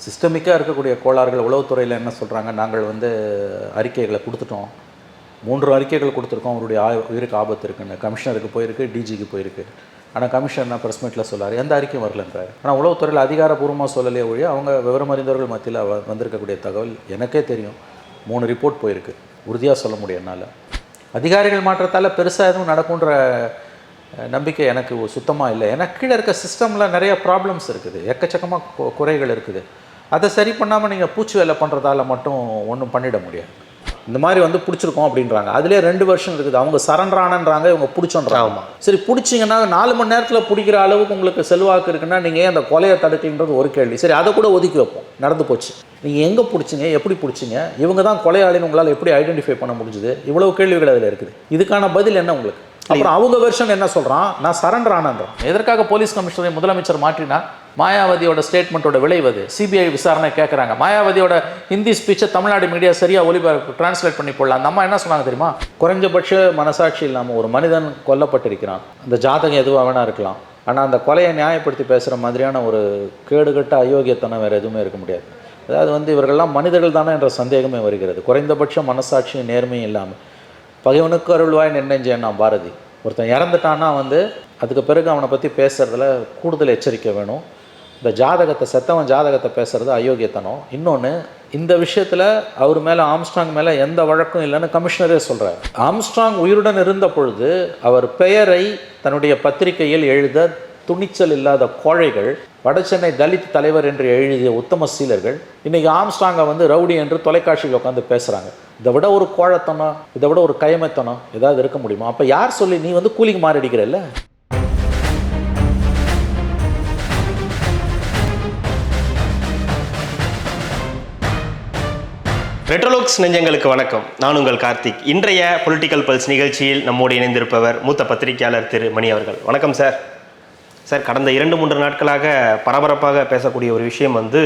சிஸ்டமிக்காக இருக்கக்கூடிய கோளாறுகள் உளவுத்துறையில் என்ன சொல்கிறாங்க, நாங்கள் வந்து அறிக்கைகளை கொடுத்துட்டோம், 3 அறிக்கைகள் கொடுத்துருக்கோம், அவருடைய உயிருக்கு ஆபத்து இருக்குன்னு. கமிஷனருக்கு போயிருக்கு, டிஜிக்கு போயிருக்கு. ஆனால் கமிஷனர் என்ன ப்ரெஸ் மீட்டில் சொல்லார், எந்த அறிக்கையும் வரலன்றார். ஆனால் உளவுத்துறையில் அதிகாரப்பூர்வமாக சொல்லலையே ஒழிய அவங்க விவரம் அறிந்தவர்கள் மத்தியில் வந்திருக்கக்கூடிய தகவல் எனக்கே தெரியும். 3 ரிப்போர்ட் போயிருக்கு, உறுதியாக சொல்ல முடியும் என்னால். அதிகாரிகள் மாற்றத்தால் பெருசாக எதுவும் நடக்குன்ற நம்பிக்கை எனக்கு சுத்தமாக இல்லை. ஏன்னா கீழே இருக்க சிஸ்டமில் நிறைய ப்ராப்ளம்ஸ் இருக்குது, எக்கச்சக்கமாக குறைகள் இருக்குது. அதை சரி பண்ணாமல் நீங்கள் பூச்சி வேலை பண்ணுறதால மட்டும் ஒன்றும் பண்ணிட முடியாது. இந்த மாதிரி வந்து பிடிச்சிருக்கோம் அப்படின்றாங்க. அதிலே 2 வருஷம் இருக்குது. அவங்க சரண்டரானன்றாங்க, இவங்க பிடிச்சோன்றாங்க. சரி, பிடிச்சிங்கன்னா 4 மணி நேரத்தில் பிடிக்கிற அளவுக்கு உங்களுக்கு செல்வாக்கு இருக்குன்னா நீங்கள் ஏன் அந்த கொலையை தடுக்கலைன்றது ஒரு கேள்வி. சரி, அதை கூட ஒதுக்கி வைப்போம், நடந்து போச்சு. நீங்கள் எங்கே பிடிச்சிங்க, எப்படி பிடிச்சிங்க, இவங்க தான் கொலையாளின்னு உங்களால் எப்படி ஐடென்டிஃபை பண்ண முடிஞ்சுது? இவ்வளவு கேள்விகள் அதில் இருக்குது. இதுக்கான பதில் என்ன உங்களுக்கு? அப்புறம் அவங்க வெர்ஷன் என்ன சொல்கிறான், நான் சரண்டர் ஆனன்றான். எதற்காக போலீஸ் கமிஷனரை முதலமைச்சர் மாற்றினா? மாயாவதியோட ஸ்டேட்மெண்ட்டோட விளைவது. சிபிஐ விசாரணை கேட்குறாங்க. மாயாவதியோட ஹிந்தி ஸ்பீச்சை தமிழ்நாடு மீடியா சரியாக டிரான்ஸ்லேட் பண்ணி போடலாம். அந்த அம்மா என்ன சொன்னாங்க தெரியுமா? குறைஞ்சபட்ச மனசாட்சி இல்லாமல் ஒரு மனிதன் கொல்லப்பட்டிருக்கிறான், அந்த ஜாதகம் எதுவாக வேணா இருக்கலாம், ஆனால் அந்த கொலையை நியாயப்படுத்தி பேசுகிற மாதிரியான ஒரு கேடுகட்ட அயோக்கியத்தனம் வேறு எதுவுமே இருக்க முடியாது. அதாவது வந்து இவர்கள்லாம் மனிதர்கள் தானே என்ற சந்தேகமே வருகிறது. குறைந்தபட்ச மனசாட்சியும் நேர்மையும் இல்லாமல் பகைவனுக்கு அருள்வாய் நிர்ணயம் நான் பாரதி. ஒருத்தன் இறந்துட்டான்னா வந்து அதுக்கு பிறகு அவனை பற்றி பேசுகிறதுல கூடுதல் எச்சரிக்கை வேணும். இந்த ஜாதகத்தை, செத்தவன் ஜாதகத்தை பேசுகிறது அயோக்கியத்தனம். இன்னொன்று, இந்த விஷயத்தில் அவர் மேலே, ஆம்ஸ்ட்ராங் மேலே எந்த வழக்கும் இல்லைன்னு கமிஷனரே சொல்கிறார். ஆம்ஸ்ட்ராங் உயிருடன் இருந்த பொழுது அவர் பெயரை தன்னுடைய பத்திரிகையில் எழுத துணிச்சல் இல்லாத கோழைகள், வடசென்னை தலித் தலைவர் என்று எழுதிய உத்தம சீலர்கள், இன்றைக்கி ஆம்ஸ்ட்ராங்கை வந்து ரவுடி என்று தொலைக்காட்சியில் உட்காந்து பேசுகிறாங்க. இதை விட ஒரு கோழத்தனம், இதை விட ஒரு கைமைத்தனம் ஏதாவது இருக்க முடியுமா? அப்போ யார் சொல்லி நீ வந்து கூலிக்கு மாறிடிக்கிறல்ல? ரெட்ரோலோக்ஸ் நெஞ்சங்களுக்கு வணக்கம். நான் உங்கள் கார்த்திக். இன்றைய பொலிட்டிக்கல் பல்ஸ் நிகழ்ச்சியில் நம்மோடு இணைந்திருப்பவர் மூத்த பத்திரிகையாளர் திரு மணி அவர்கள். வணக்கம் சார். சார், கடந்த 2-3 நாட்களாக பரபரப்பாக பேசக்கூடிய ஒரு விஷயம் வந்து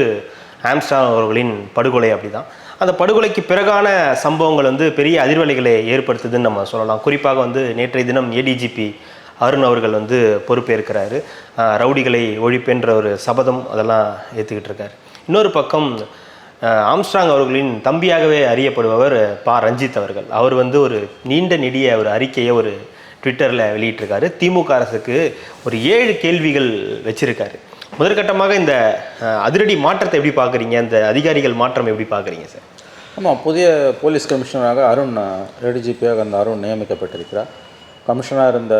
ஆம்ஸ்ட்ராங் அவர்களின் படுகொலை. அப்படி தான் அந்த படுகொலைக்கு பிறகான சம்பவங்கள் வந்து பெரிய அதிர்வலைகளை ஏற்படுத்துதுன்னு நம்ம சொல்லலாம். குறிப்பாக வந்து நேற்றைய தினம் ஏடிஜிபி அருண் அவர்கள் வந்து பொறுப்பேற்கிறாரு. ரவுடிகளை ஒழிப்பென்ற ஒரு சபதம் அதெல்லாம் ஏற்றுக்கிட்டு இருக்காரு. இன்னொரு பக்கம் ஆம்ஸ்ட்ராங் அவர்களின் தம்பியாகவே அறியப்படுபவர் ரஞ்சித் அவர்கள், அவர் வந்து ஒரு நீண்ட நெடிய ஒரு அறிக்கையை ஒரு ட்விட்டரில் வெளியிட்டிருக்காரு. திமுக அரசுக்கு ஒரு 7 கேள்விகள் வச்சிருக்காரு. முதற்கட்டமாக இந்த அதிரடி மாற்றத்தை எப்படி பார்க்குறீங்க? இந்த அதிகாரிகள் மாற்றம் எப்படி பார்க்குறீங்க சார்? ஆமாம், புதிய போலீஸ் கமிஷனராக அருண், ஏடிஜிபியாக அந்த அருண் நியமிக்கப்பட்டிருக்கிறார். கமிஷனராக இருந்த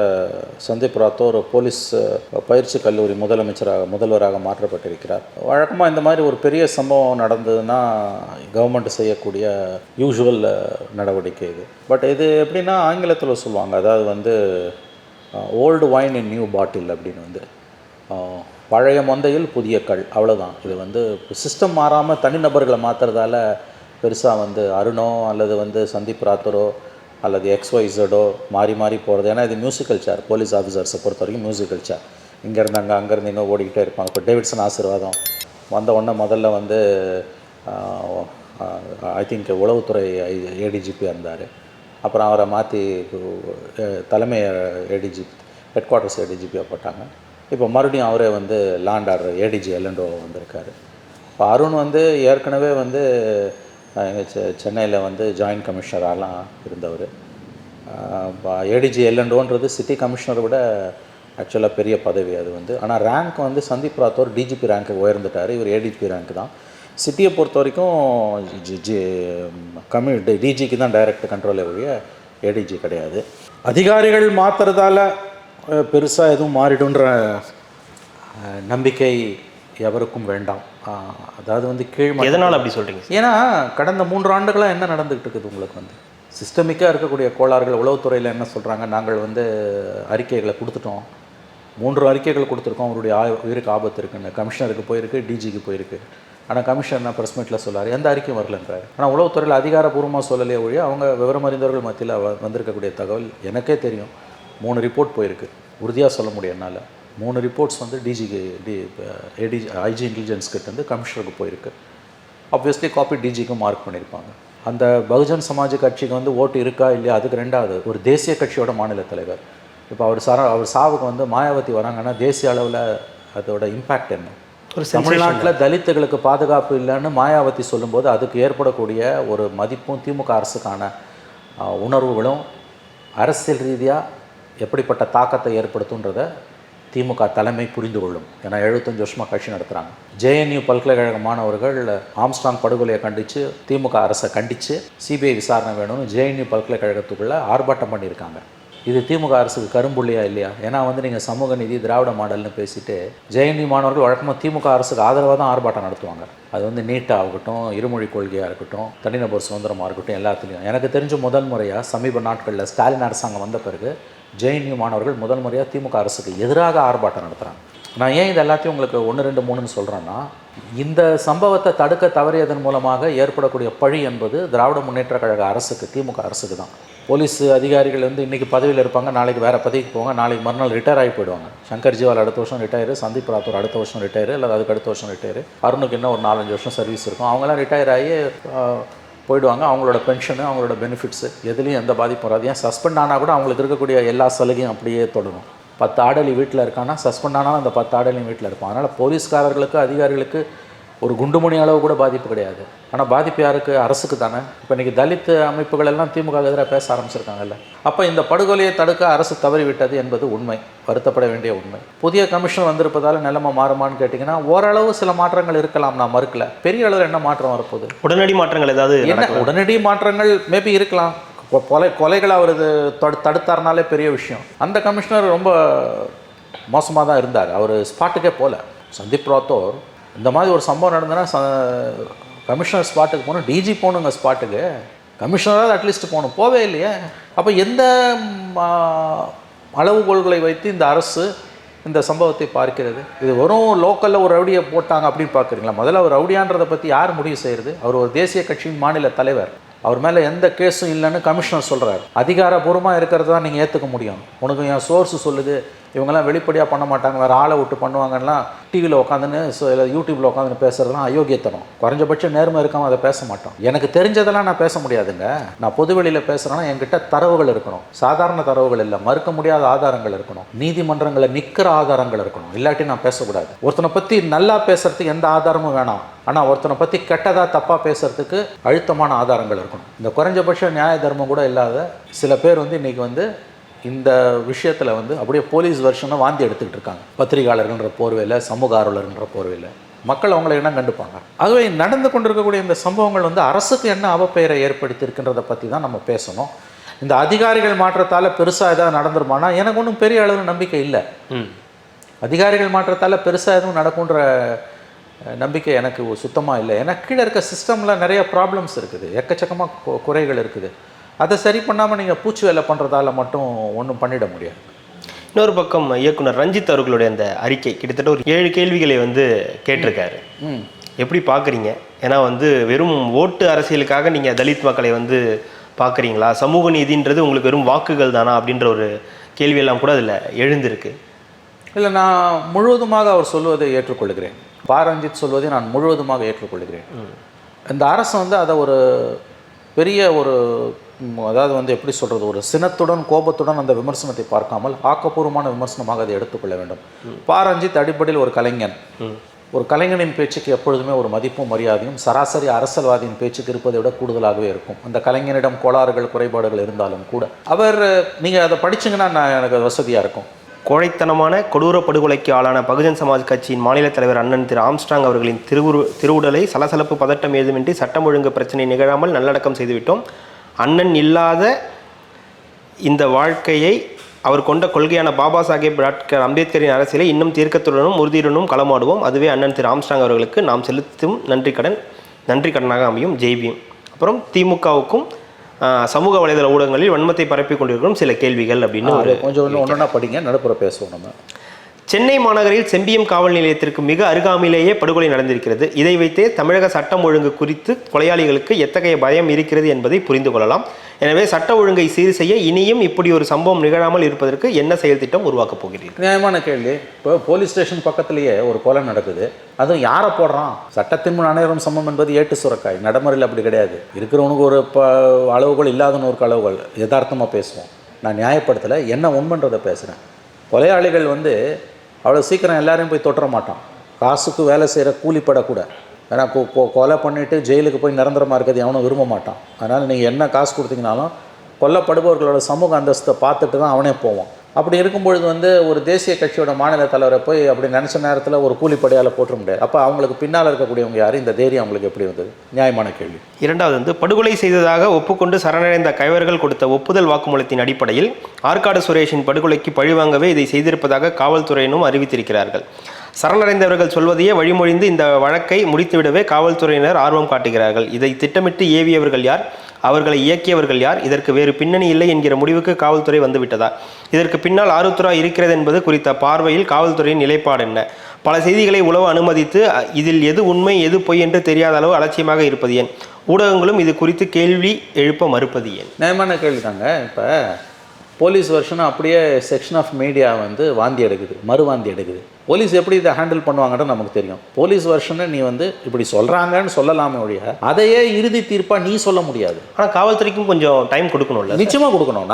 சந்தீப் ராத்தோர் போலீஸ் பயிற்சி கல்லூரி முதல்வராக மாற்றப்பட்டிருக்கிறார். வழக்கமாக இந்த மாதிரி ஒரு பெரிய சம்பவம் நடந்ததுன்னா கவர்மெண்ட் செய்யக்கூடிய யூஷுவல் நடவடிக்கை இது. பட் இது எப்படின்னா ஆங்கிலத்தில் சொல்லுவாங்க, அதாவது வந்து old wine in new bottle அப்படின்னு, வந்து பழைய மொந்தையில் புதிய கள், அவ்வளோதான். இது வந்து சிஸ்டம் மாறாமல் தனிநபர்களை மாற்றுறதால பெருசாக வந்து அருணோ அல்லது வந்து சந்தீப் ராத்தரோ அல்லது XYZோ மாறி மாறி போகிறது. ஏன்னா இது மியூசிக்கல் சேர், போலீஸ் ஆஃபீஸர்ஸை பொறுத்த வரைக்கும் மியூசிக்கல் சேர். இங்கேருந்து அங்கேருந்து இன்னும் ஓடிக்கிட்டே இருப்பாங்க. இப்போ டேவிட்சன் ஆசீர்வாதம் வந்த உடனே முதல்ல வந்து ஐ திங்க் உளவுத்துறை ஏடிஜிபியாக இருந்தார். அப்புறம் அவரை மாற்றி தலைமை ஏடிஜிபி, ஹெட் குவார்ட்டர்ஸ் ஏடிஜிபியாக போட்டாங்க. இப்போ மறுபடியும் அவரே வந்து லேண்ட் ஆர்டர் ஏடிஜி எல்என்டோ வந்திருக்காரு. இப்போ அருண் வந்து ஏற்கனவே வந்து சென்னையில் வந்து ஜாயின்ட் கமிஷனராலாம் இருந்தவர். ஏடிஜி எல்என்டோன்றது சிட்டி கமிஷனரை விட ஆக்சுவலாக பெரிய பதவி அது வந்து. ஆனால் ரேங்க் வந்து சந்தீப் ராத்தோர் டிஜிபி ரேங்க்கு உயர்ந்துட்டார், இவர் ஏடிஜிபி ரேங்க் தான். சிட்டியை பொறுத்த வரைக்கும் டிஜிக்கு தான் டைரக்ட் கண்ட்ரோலே ஒழிய ஏடிஜி கிடையாது. அதிகாரிகள் மாற்றுறதால பெருசாக எதுவும் மாறிடுன்ற நம்பிக்கை எவருக்கும் வேண்டாம். அதாவது வந்து கீழ் எதனால் அப்படி சொல்கிறீங்க? ஏன்னா கடந்த 3 ஆண்டுகளாக என்ன நடந்துக்கிட்டு இருக்குது உங்களுக்கு வந்து சிஸ்டமிக்காக இருக்கக்கூடிய கோளாறுகள். உளவுத்துறையில் என்ன சொல்கிறாங்க, நாங்கள் வந்து அறிக்கைகளை கொடுத்துட்டோம், 3 அறிக்கைகள் கொடுத்துருக்கோம், அவருடைய உயிருக்கு ஆபத்து இருக்குன்னு. கமிஷனருக்கு போயிருக்கு, டிஜிக்கு போயிருக்கு. ஆனால் கமிஷனர் என்ன ப்ரெஸ் மீட்டில் சொல்லார், எந்த அறிக்கையும் வரலன்றார். ஆனால் உளவுத்துறையில் அதிகாரப்பூர்வமாக சொல்லலையே ஒழிய அவங்க விவரம் அறிந்தவர்கள் மத்தியில் வந்திருக்கக்கூடிய தகவல் எனக்கே தெரியும். 3 ரிப்போர்ட் போயிருக்கு, உறுதியாக சொல்ல முடியும் என்னால். 3 ரிப்போர்ட்ஸ் வந்து ஐஜி இன்டெலிஜென்ஸ்கிட்டேருந்து கமிஷனருக்கு போயிருக்கு. ஆப்வியஸ்லி காப்பி டிஜிக்கும் மார்க் பண்ணியிருப்பாங்க. அந்த பகுஜன் சமாஜ் கட்சிக்கு வந்து ஓட்டு இருக்கா இல்லையா அதுக்கு 2வது ஒரு தேசிய கட்சியோட மாநில தலைவர். இப்போ அவர் சாவுக்கு வந்து மாயாவதி வராங்கன்னா தேசிய அளவில் அதோட இம்பேக்ட் என்ன? தமிழ்நாட்டில் தலித்துகளுக்கு பாதுகாப்பு இல்லைன்னு மாயாவதி சொல்லும்போது அதுக்கு ஏற்படக்கூடிய ஒரு மதிப்பும் திமுக அரசுக்கான உணர்வுகளும் அரசியல் ரீதியாக எப்படிப்பட்ட தாக்கத்தை ஏற்படுத்துன்றதை திமுக தலைமை புரிந்து கொள்ளும். ஏன்னா 75 வருஷமாக கட்சி நடத்துகிறாங்க. ஜேஎன்யூ பல்கலைக்கழக மாணவர்கள் ஆம்ஸ்ட்ராங் படுகொலையை கண்டித்து திமுக அரசை கண்டித்து சிபிஐ விசாரணை வேணும்னு ஜேஎன்யூ பல்கலைக்கழகத்துக்குள்ளே ஆர்ப்பாட்டம் பண்ணியிருக்காங்க. இது திமுக அரசுக்கு கரும்புள்ளியா இல்லையா? ஏன்னா நீங்கள் சமூக நீதி திராவிட மாடல்னு பேசிட்டு ஜேஎன்யூ மாணவர்கள் வழக்கமாக திமுக அரசுக்கு ஆதரவாக தான் ஆர்ப்பாட்டம் நடத்துவாங்க. அது நீட்டாக ஆகட்டும், இருமொழி கொள்கையாக இருக்கட்டும், தனிநபர் சுதந்திரமாக இருக்கட்டும், எல்லாத்துலேயும். எனக்கு தெரிஞ்ச முதல் முறையாக சமீப நாட்களில் ஸ்டாலின் அரசாங்கம் வந்த பிறகு ஜேஎன்யூ மாணவர்கள் முதல் முறையாக திமுக அரசுக்கு எதிராக ஆர்ப்பாட்டம் நடத்துகிறாங்க. நான் ஏன் இது எல்லாத்தையும் உங்களுக்கு 1, 2, 3ன்னு சொல்கிறேன்னா, இந்த சம்பவத்தை தடுக்க தவறியதன் மூலமாக ஏற்படக்கூடிய பழி என்பது திராவிட முன்னேற்ற கழக அரசுக்கு, திமுக அரசுக்கு தான். போலீஸ் அதிகாரிகள் இன்றைக்கி பதவியில் இருப்பாங்க, நாளைக்கு வேறு பதவிக்கு போவாங்க, நாளைக்கு மறுநாள் ரிட்டையர் ஆகி போயிடுவாங்க. சங்கர் ஜிவால் அடுத்த வருஷம் ரிட்டையரு, சந்தீப் ராத்தூர் அடுத்த வருஷம் ரிட்டையரு, இல்லை அதுக்கு அடுத்த வருஷம் ரிட்டையரு, அருணுக்கு இன்னும் ஒரு 4-5 வருஷம் சர்வீஸ் இருக்கும். அவங்களாம் ரிட்டையர் ஆகி போயிடுவாங்க. அவங்களோட பென்ஷனு, அவங்களோட பெனிஃபிட்ஸு எதுலேயும் எந்த பாதிப்பும் வராது. ஏன் சஸ்பெண்ட் ஆனால் கூட அவங்களுக்கு இருக்கக்கூடிய எல்லா சலுகையும் அப்படியே தொடரும். 10 ஆடலி வீட்டில் இருக்கான்னா சஸ்பெண்ட் ஆனாலும் அந்த 10 ஆடலியும் வீட்டில் இருப்பான். அதனால் போலீஸ்காரர்களுக்கு, அதிகாரிகளுக்கு ஒரு குண்டுமணி அளவு கூட பாதிப்பு கிடையாது. ஆனால் பாதிப்பு யாருக்கு? அரசுக்கு தானே. இப்போ இன்றைக்கி தலித் அமைப்புகள் எல்லாம் திமுக எதிராக பேச ஆரம்பிச்சிருக்காங்கல்ல. அப்போ இந்த படுகொலையை தடுக்க அரசு தவறிவிட்டது என்பது உண்மை, வருத்தப்பட வேண்டிய உண்மை. புதிய கமிஷன் வந்திருப்பதால் நிலைமை மாறுமான்னு கேட்டிங்கன்னா ஓரளவு சில மாற்றங்கள் இருக்கலாம், நான் மறுக்கல. பெரிய அளவில் என்ன மாற்றம் வரப்போகுது? உடனடி மாற்றங்கள் ஏதாவது என்ன? உடனடி மாற்றங்கள் மேபி இருக்கலாம். கொலைகளை அவர் தடுத்தாருனாலே பெரிய விஷயம். அந்த கமிஷனர் ரொம்ப மோசமாக தான் இருந்தார். அவர் ஸ்பாட்டுக்கே போகல. சந்தீப் ராத்தோர் இந்த மாதிரி ஒரு சம்பவம் நடந்ததுன்னா கமிஷனர் ஸ்பாட்டுக்கு போகணும், டிஜி போகணுங்க ஸ்பாட்டுக்கு, கமிஷனராக அட்லீஸ்ட் போகணும், போவே இல்லையே. அப்போ எந்த அளவுகோல்களை வைத்து இந்த அரசு இந்த சம்பவத்தை பார்க்கிறது? இது வெறும் லோக்கலில் ஒரு ரவுடியை போட்டாங்க அப்படின்னு பார்க்குறீங்களா? முதல்ல அவர் ரவுடியான்றதை பற்றி யார் முடிவு செய்கிறது? அவர் ஒரு தேசிய கட்சியின் மாநில தலைவர். அவர் மேலே எந்த கேஸும் இல்லைன்னு கமிஷனர் சொல்கிறார். அதிகாரபூர்வமாக இருக்கிறது தான் நீங்கள் ஏற்றுக்க முடியும். உனக்கு என் சோர்ஸு சொல்லுது இவங்கெல்லாம் வெளிப்படையாக பண்ண மாட்டாங்க, வேறு ஆளை விட்டு பண்ணுவாங்கன்னா டிவியில் உட்காந்துன்னு இல்லை யூடியூப்பில் உட்காந்துன்னு பேசுகிறதுலாம் அயோக்கியத்தனம். குறைஞ்சபட்சம் நேர்மை இருக்காமல் அதை பேச மாட்டோம். எனக்கு தெரிஞ்சதெல்லாம் நான் பேச முடியாதுங்க. நான் பொதுவெளியில் பேசுகிறேன்னா என்கிட்ட தரவுகள் இருக்கணும். சாதாரண தரவுகள் இல்லை, மறுக்க முடியாத ஆதாரங்கள் இருக்கணும். நீதிமன்றங்களை நிற்கிற ஆதாரங்கள் இருக்கணும். இல்லாட்டி நான் பேசக்கூடாது. ஒருத்தனை பற்றி நல்லா பேசுகிறதுக்கு எந்த ஆதாரமும் வேணாம், ஆனால் ஒருத்தனை பற்றி கெட்டதாக தப்பாக பேசுகிறதுக்கு அழுத்தமான ஆதாரங்கள் இருக்கணும். இந்த குறைஞ்சபட்ச நியாய தர்மம் கூட இல்லாத சில பேர் இன்றைக்கி இந்த விஷயத்தில் அப்படியே போலீஸ் வெர்ஷனை வாந்தி எடுத்துக்கிட்டு இருக்காங்க. பத்திரிகையாளர்கள்ன்ற போர்வையில், சமூக ஆர்வலர்ன்ற போர்வையில் மக்கள் அவங்களை என்ன கண்டுப்பாங்க? ஆகவே நடந்து கொண்டிருக்கக்கூடிய இந்த சம்பவங்கள் அரசுக்கு என்ன அவப்பெயரை ஏற்படுத்தியிருக்கின்றதை பற்றி தான் நம்ம பேசணும். இந்த அதிகாரிகள் மாற்றத்தால் பெருசாக ஏதாவது நடந்துருமானா எனக்கு ஒன்றும் பெரிய அளவு நம்பிக்கை இல்லை. அதிகாரிகள் மாற்றத்தால் பெருசாக எதுவும் நடக்குன்ற நம்பிக்கை எனக்கு சுத்தமாக இல்லை. ஏன்னா கீழே இருக்க சிஸ்டமில் நிறைய ப்ராப்ளம்ஸ் இருக்குது, எக்கச்சக்கமாக குறைகள் இருக்குது. அதை சரி பண்ணாமல் நீங்கள் பூச்சி வேலை பண்ணுறதால மட்டும் ஒன்றும் பண்ணிட முடியாது. இன்னொரு பக்கம் இயக்குனர் ரஞ்சித் அவர்களுடைய அந்த அறிக்கை கிட்டத்தட்ட ஒரு 7 கேள்விகளை கேட்டிருக்காரு. எப்படி பார்க்குறீங்க? ஏன்னா வெறும் ஓட்டு அரசியலுக்காக நீங்கள் தலித் மக்களை பார்க்குறீங்களா? சமூக நீதின்றது உங்களுக்கு வெறும் வாக்குகள் தானா அப்படின்ற ஒரு கேள்வியெல்லாம் கூட அதில் எழுந்திருக்கு. இல்லை, நான் முழுவதுமாக அவர் சொல்வதை ஏற்றுக்கொள்கிறேன். ரஞ்சித் சொல்வதை நான் முழுவதுமாக ஏற்றுக்கொள்கிறேன். இந்த அரசு அதை ஒரு பெரிய ஒரு அதாவது எப்படி சொல்கிறது, ஒரு சினத்துடன் கோபத்துடன் அந்த விமர்சனத்தை பார்க்காமல் ஆக்கப்பூர்வமான விமர்சனமாக அதை எடுத்துக்கொள்ள வேண்டும். ரஞ்சித் அடிப்படையில் ஒரு கலைஞன். ஒரு கலைஞனின் பேச்சுக்கு எப்பொழுதுமே ஒரு மதிப்பும் மரியாதையும் சராசரி அரசியல்வாதியின் பேச்சுக்கு இருப்பதை விட கூடுதலாகவே இருக்கும். அந்த கலைஞனிடம் கோளாறுகள், குறைபாடுகள் இருந்தாலும் கூட அவர், நீங்கள் அதை படிச்சிங்கன்னா எனக்கு வசதியாக இருக்கும். கோழைத்தனமான கொடூர படுகொலைக்கு ஆளான பகுஜன் சமாஜ் கட்சியின் மாநில தலைவர் அண்ணன் திரு ஆம்ஸ்ட்ராங் அவர்களின் திருவுடலை சலசலப்பு பதட்டம் ஏதுமின்றி சட்டம் ஒழுங்கு பிரச்சனை நிகழாமல் நல்லடக்கம் செய்துவிட்டோம். அண்ணன் இல்லாத இந்த வாழ்க்கையை அவர் கொண்ட கொள்கையான பாபா சாஹேப் டாக்டர் அம்பேத்கரின் அரசியலை இன்னும் தீர்க்கத்துடனும் உறுதியுடனும் களமாடுவோம். அதுவே அண்ணன் திரு ஆம்ஸ்ட்ராங் அவர்களுக்கு நாம் செலுத்தும் நன்றி கடனாக அமையும். ஜெய்பீம். அப்புறம் திமுகவுக்கும் சமூக வலைதள ஊடகங்களில் வன்மத்தை பரப்பி கொண்டிருக்கிறோம் சில கேள்விகள் அப்படின்னு கொஞ்சம் ஒன்றா படிங்க, நடுப்புற பேசுவோம். நம்ம சென்னை மாநகரில் செம்பியம் காவல் நிலையத்திற்கு மிக அருகாமையிலேயே படுகொலை நடந்திருக்கிறது. இதை வைத்தே தமிழக சட்டம் ஒழுங்கு குறித்து கொலையாளிகளுக்கு எத்தகைய பயம் இருக்கிறது என்பதை புரிந்து கொள்ளலாம். எனவே சட்ட ஒழுங்கை சீர் செய்ய இனியும் இப்படி ஒரு சம்பவம் நிகழாமல் இருப்பதற்கு என்ன செயல் திட்டம் உருவாக்கப் போகிறீர்கள்? நியாயமான கேள்வி. இப்போ போலீஸ் ஸ்டேஷன் பக்கத்திலேயே ஒரு கொலை நடக்குது. அதுவும் யாரை போடுறான்? சட்டத்தின் முன் அனைவரும் சமம் என்பது ஏட்டு சுரக்காய். நடைமுறையில் அப்படி கிடையாது. இருக்கிறவனுக்கு ஒரு அளவுகள், இல்லாதவனுக்கு அளவுகள். யதார்த்தமாக பேசுவோம். நான் நியாயப்படுத்தலை, என்ன உண்மைன்றதை பேசுகிறேன். கொலையாளிகள் அவ்வளோ சீக்கிரம் எல்லாரையும் போய் தொட்டுற மாட்டான். காசுக்கு வேலை செய்கிற கூலிப்படக்கூட. ஏன்னா கொலை பண்ணிவிட்டு ஜெயிலுக்கு போய் நிரந்தரமாக இருக்கிறது எவனும் விரும்ப மாட்டான். அதனால் நீங்கள் என்ன காசு கொடுத்தீங்கனாலும் கொல்லப்படுபவர்களோட சமூக அந்தஸ்தை பார்த்துட்டு தான் அவனே போவான். அப்படி இருக்கும்பொழுது வந்து ஒரு தேசிய கட்சியோட மாநில தலைவரை போய் அப்படி நினச்ச நேரத்தில் ஒரு கூலிப்படையால் போட்டுற முடியாது. அப்போ அவங்களுக்கு பின்னால் இருக்கக்கூடியவங்க யார், இந்த தைரியம் அவங்களுக்கு எப்படி வந்தது? நியாயமான கேள்வி. இரண்டாவது வந்து படுகொலை செய்ததாக ஒப்புக்கொண்டு சரணடைந்த கைவர்கள் கொடுத்த ஒப்புதல் வாக்குமூலத்தின் அடிப்படையில் ஆற்காடு சுரேஷின் படுகொலைக்கு பழிவாங்கவே இதை செய்திருப்பதாக காவல்துறையினும் அறிவித்திருக்கிறார்கள். சரணடைந்தவர்கள் சொல்வதையே வழிமொழிந்து இந்த வழக்கை முடித்துவிடவே காவல்துறையினர் ஆர்வம் காட்டுகிறார்கள். இதை திட்டமிட்டு ஏவியவர்கள் யார், அவர்களை இயக்கியவர்கள் யார், இதற்கு வேறு பின்னணி இல்லை என்கிற முடிவுக்கு காவல்துறை வந்துவிட்டதா? இதற்கு பின்னால் ஆருத்ரா இருக்கிறது என்பது குறித்த பார்வையில் காவல்துறையின் நிலைப்பாடு என்ன? பல செய்திகளை உளவு அனுமதித்து இதில் எது உண்மை எது பொய் என்று தெரியாத அளவு அலட்சியமாக இருப்பது ஏன்? ஊடகங்களும் இது குறித்து கேள்வி எழுப்ப மறுப்பது ஏன்? நியாயமான கேள்வி தாங்க. இப்போ போலீஸ் வெர்ஷனும் அப்படியே செக்ஷன் ஆஃப் மீடியா வந்து வாந்தி எடுக்குது, மறுவாந்தி எடுக்குது. போலீஸ் எப்படி இதை ஹேண்டில் பண்ணுவாங்கன்னு நமக்கு தெரியும். போலீஸ் வெர்ஷனை நீ வந்து இப்படி சொல்கிறாங்கன்னு சொல்லலாமே ஒழிய அதையே இறுதி தீர்ப்பாக நீ சொல்ல முடியாது. ஆனால் காவல்துறைக்கும் கொஞ்சம் டைம் கொடுக்கணும்ல? நிச்சயமாக கொடுக்கணும்.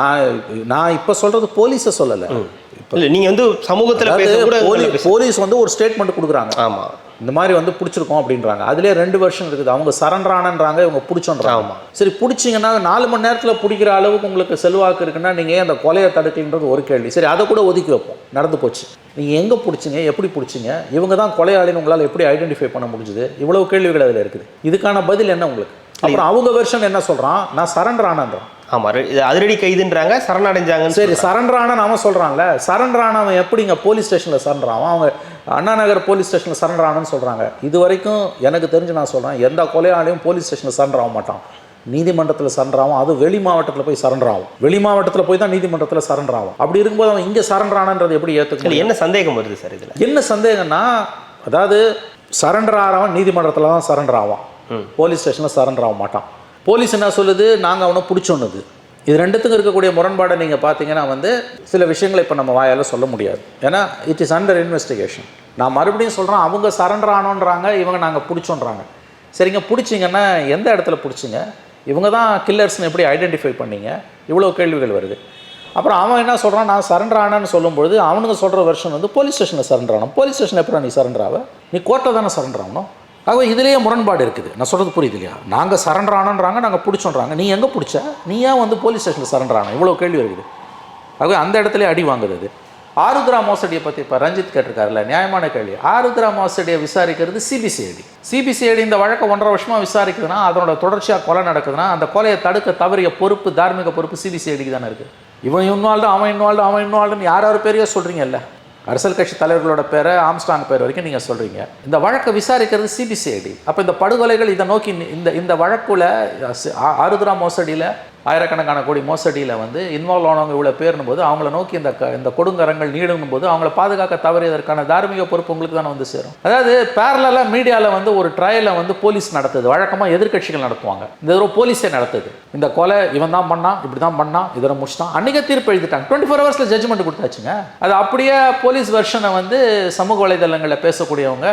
நான் இப்போ சொல்கிறது போலீஸை சொல்லலை. இல்லை, நீங்கள் வந்து சமூகத்தில் போலீஸ் வந்து ஒரு ஸ்டேட்மெண்ட் கொடுக்குறாங்க. ஆமாம், இந்த மாதிரி வந்து பிடிச்சிருக்கோம் அப்படின்றாங்க. அதுலேயே 2 வருஷம் இருக்குது. அவங்க சரண்டரானன்றாங்க, இவங்க பிடிச்சோன்றாங்க. ஆமாம், சரி, பிடிச்சிங்கன்னா 4 மணி நேரத்தில் பிடிக்கிற அளவுக்கு உங்களுக்கு செல்வாக்கு இருக்குன்னா நீங்கள் அந்த கொலையை தடுக்கலைன்றது ஒரு கேள்வி. சரி, அதை கூட ஒதுக்கி வைப்போம், நடந்து போச்சு. நீங்கள் எங்கே பிடிச்சிங்க, எப்படி பிடிச்சிங்க, இவங்க தான் கொலையாளின்னு உங்களால் எப்படி ஐடென்டிஃபை பண்ண முடிஞ்சுது? இவ்வளவு கேள்விகள் அதில் இருக்குது. இதுக்கான பதில் என்ன உங்களுக்கு? அப்புறம் அவங்க வெர்ஷன் என்ன சொல்கிறான்? நான் சரண்டர் ஆனன்றான். ஆமாம், இது அதிரடி கைதுன்றாங்க, சரணடைஞ்சாங்க. சரி, சரண்டர் ஆனன்னு அவன் சொல்கிறான்ல. சரண்டர் ஆனவன் எப்படிங்க போலீஸ் ஸ்டேஷனில் சரண்டர் ஆகும்? அவங்க அண்ணா நகர் போலீஸ் ஸ்டேஷனில் சரண்டர் ஆனன்னு சொல்கிறாங்க. இது வரைக்கும் எனக்கு தெரிஞ்சு நான் சொல்கிறேன், எந்த கொலையாளையும் போலீஸ் ஸ்டேஷனில் சரண்டர் ஆக மாட்டான், நீதிமன்றத்தில் சரண்டர் ஆகும். அது வெளி மாவட்டத்தில் போய் சரண்டர் ஆகும். வெளி மாவட்டத்தில் போய் தான் நீதிமன்றத்தில் சரண்டர் ஆகும். அப்படி இருக்கும்போது அவன் இங்கே சரண்டர் ஆனன்றது எப்படி ஏற்றுக்கணும்? என்ன சந்தேகம் வருது சார் இதில்? என்ன சந்தேகம்னா, அதாவது சரண்டர் ஆகிறவன் நீதிமன்றத்தில் தான் சரண்டர் ஆவான், போலீஸ் ஸ்டேஷனில் சரண்டர் ஆக மாட்டான். போலீஸ் என்ன சொல்லுது? நாங்கள் அவனை பிடிச்சோன்னுது. இது ரெண்டுத்துக்கும் இருக்கக்கூடிய முரண்பாடை நீங்கள் பார்த்தீங்கன்னா வந்து சில விஷயங்களை இப்போ நம்ம வாயால் சொல்ல முடியாது. ஏன்னா இட் இஸ் அண்டர் இன்வெஸ்டிகேஷன். நான் மறுபடியும் சொல்கிறேன், அவங்க சரண்டர் ஆனோன்றாங்க, இவங்க நாங்கள் பிடிச்சோன்றாங்க. சரிங்க, பிடிச்சிங்கன்னா எந்த இடத்துல பிடிச்சிங்க? இவங்க தான் கில்லர்ஸ்னு எப்படி ஐடென்டிஃபை பண்ணீங்க? இவ்வளோ கேள்விகள் வருது. அப்புறம் அவன் என்ன சொல்கிறான்? நான் சரண்டர் ஆனான்னு சொல்லும்பொழுது அவனுக்கு சொல்கிற வெர்ஷன் வந்து போலீஸ் ஸ்டேஷனில் சரண்டர் ஆகணும். போலீஸ் ஸ்டேஷன் எப்போ நீ சரண்டர் ஆக? நீ கோர்ட்டில் தானே சரண்டர் ஆகணும். ஆகவே இதுலேயே முரண்பாடு இருக்குது. நான் சொல்கிறது புரியுது இல்லையா? நாங்கள் சரண்டர் ஆனோன்றாங்க, நாங்கள் பிடிச்சோன்றாங்க. நீ எங்கே பிடிச்ச? நீ ஏன் வந்து போலீஸ் ஸ்டேஷனில் சரண்டர் ஆனோம்? இவ்வளோ கேள்வி இருக்குது. ஆகவே அந்த இடத்துல அடி வாங்குது. அது ஆருத்ரா மோசடியை பற்றி இப்போ ரஞ்சித் கேட்டிருக்காருல்ல, நியாயமான கேள்வி. ஆருத்ரா மோசடியை விசாரிக்கிறது சிபிசிஐடி. சிபிசிஐடி இந்த வழக்கை 1.5 வருஷமாக விசாரிக்குதுன்னா, அதனோட தொடர்ச்சியாக கொலை நடக்குதுன்னா, அந்த கொலையை தடுக்க தவறிய பொறுப்பு, தார்மீக பொறுப்பு சிபிசிஐடிக்கு தானே இருக்குது. இவன் இன்வால்டு, அவன் இன்வால்டு, அவன் இன்வால்டுன்னு யார் பேரையோ சொல்கிறீங்கல்ல. அரசியல் கட்சி தலைவர்களோட பேரை, ஆம்ஸ்ட்ராங் பேர் வரைக்கும் நீங்கள் சொல்கிறீங்க. இந்த வழக்கை விசாரிக்கிறது சிபிசிஐடி. அப்போ இந்த படுகொலைகள் இதை நோக்கி இந்த வழக்குல ஆருத்ரா மோசடியில் ஆயிரக்கணக்கான கோடி மோசடியில் வந்து இன்வால்வ் ஆனவங்க இவ்வளோ பேர்னும் போது அவங்கள நோக்கி இந்த கொடுங்கரங்கள் நீடும் போது அவங்கள பாதுகாக்க தவறியதற்கான தார்மீக பொறுப்பு உங்களுக்கு தானே வந்து சேரும். அதாவது பேரலாக மீடியாவில் வந்து ஒரு ட்ரையலை வந்து போலீஸ் நடத்துது. வழக்கமாக எதிர்கட்சிகள் நடத்துவாங்க. இந்த தடவை போலீஸே நடத்துது. இந்த கொலை இவன் தான் பண்ணான், இப்படி தான் பண்ணான், இதில் முடிச்சிட்டான். அன்றைக்கே தீர்ப்பு எழுதிட்டாங்க. 24 ஹவர்ஸில் ஜட்ஜ்மெண்ட் கொடுத்தாச்சுங்க. அது அப்படியே போலீஸ் வெர்ஷனை வந்து சமூக வலைதளங்களில் பேசக்கூடியவங்க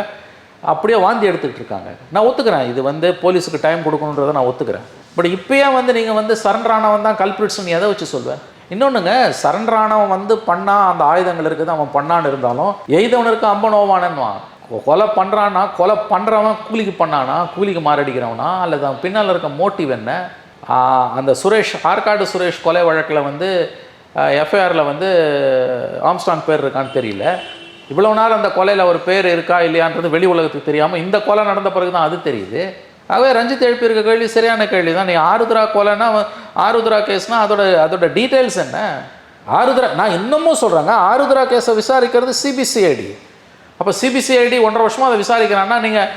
அப்படியே வாந்தி எடுத்துக்கிட்டு இருக்காங்க. நான் ஒத்துக்கிறேன், இது வந்து போலீஸுக்கு டைம் கொடுக்கணுன்றதை நான் ஒத்துக்கிறேன். பட் இப்போயே வந்து நீங்கள் வந்து சரண்டரானவன் தான் கல்பிரிட்ஸ்னு எதை வச்சு சொல்வேன்? இன்னொன்றுங்க, சரண்டரானவன் வந்து பண்ணா, அந்த ஆயுதங்கள் இருக்குது, அவன் பண்ணான்னு இருந்தாலும் எய்தவனுக்கு அம்பனோவானன்வான். கொலை பண்ணுறான்னா, கொலை பண்ணுறவன் கூலிக்கு பண்ணானா, கூலிக்கு மாரடிக்கிறவனா, அல்லது அவன் பின்னால் இருக்க மோட்டிவ் என்ன? அந்த சுரேஷ், ஆற்காடு சுரேஷ் கொலை வழக்கில் வந்து எஃப்ஐஆரில் வந்து ஆம்ஸ்ட்ராங் பேர் இருக்கான்னு தெரியல. இவ்வளோ நாள் அந்த கொலையில் ஒரு பேர் இருக்கா இல்லையான்றது வெளி உலகத்துக்கு தெரியாமல் இந்த கொலை நடந்த பிறகு தான் அது தெரியுது. ஆகவே ரஞ்சித் எழுப்பியிருக்க கேள்வி சரியான கேள்வி தான். நீ ஆருத்ரா கொலைன்னா, ஆருத்ரா கேஸ்னால் அதோட டீட்டெயில்ஸ் என்ன? ஆருத்ரா, நான் இன்னமும் சொல்கிறேங்க, ஆருத்ரா கேஸை விசாரிக்கிறது சிபிசிஐடி. அப்போ சிபிசிஐடி 1.5 வருஷமாக அதை விசாரிக்கிறான்னா, நீங்கள்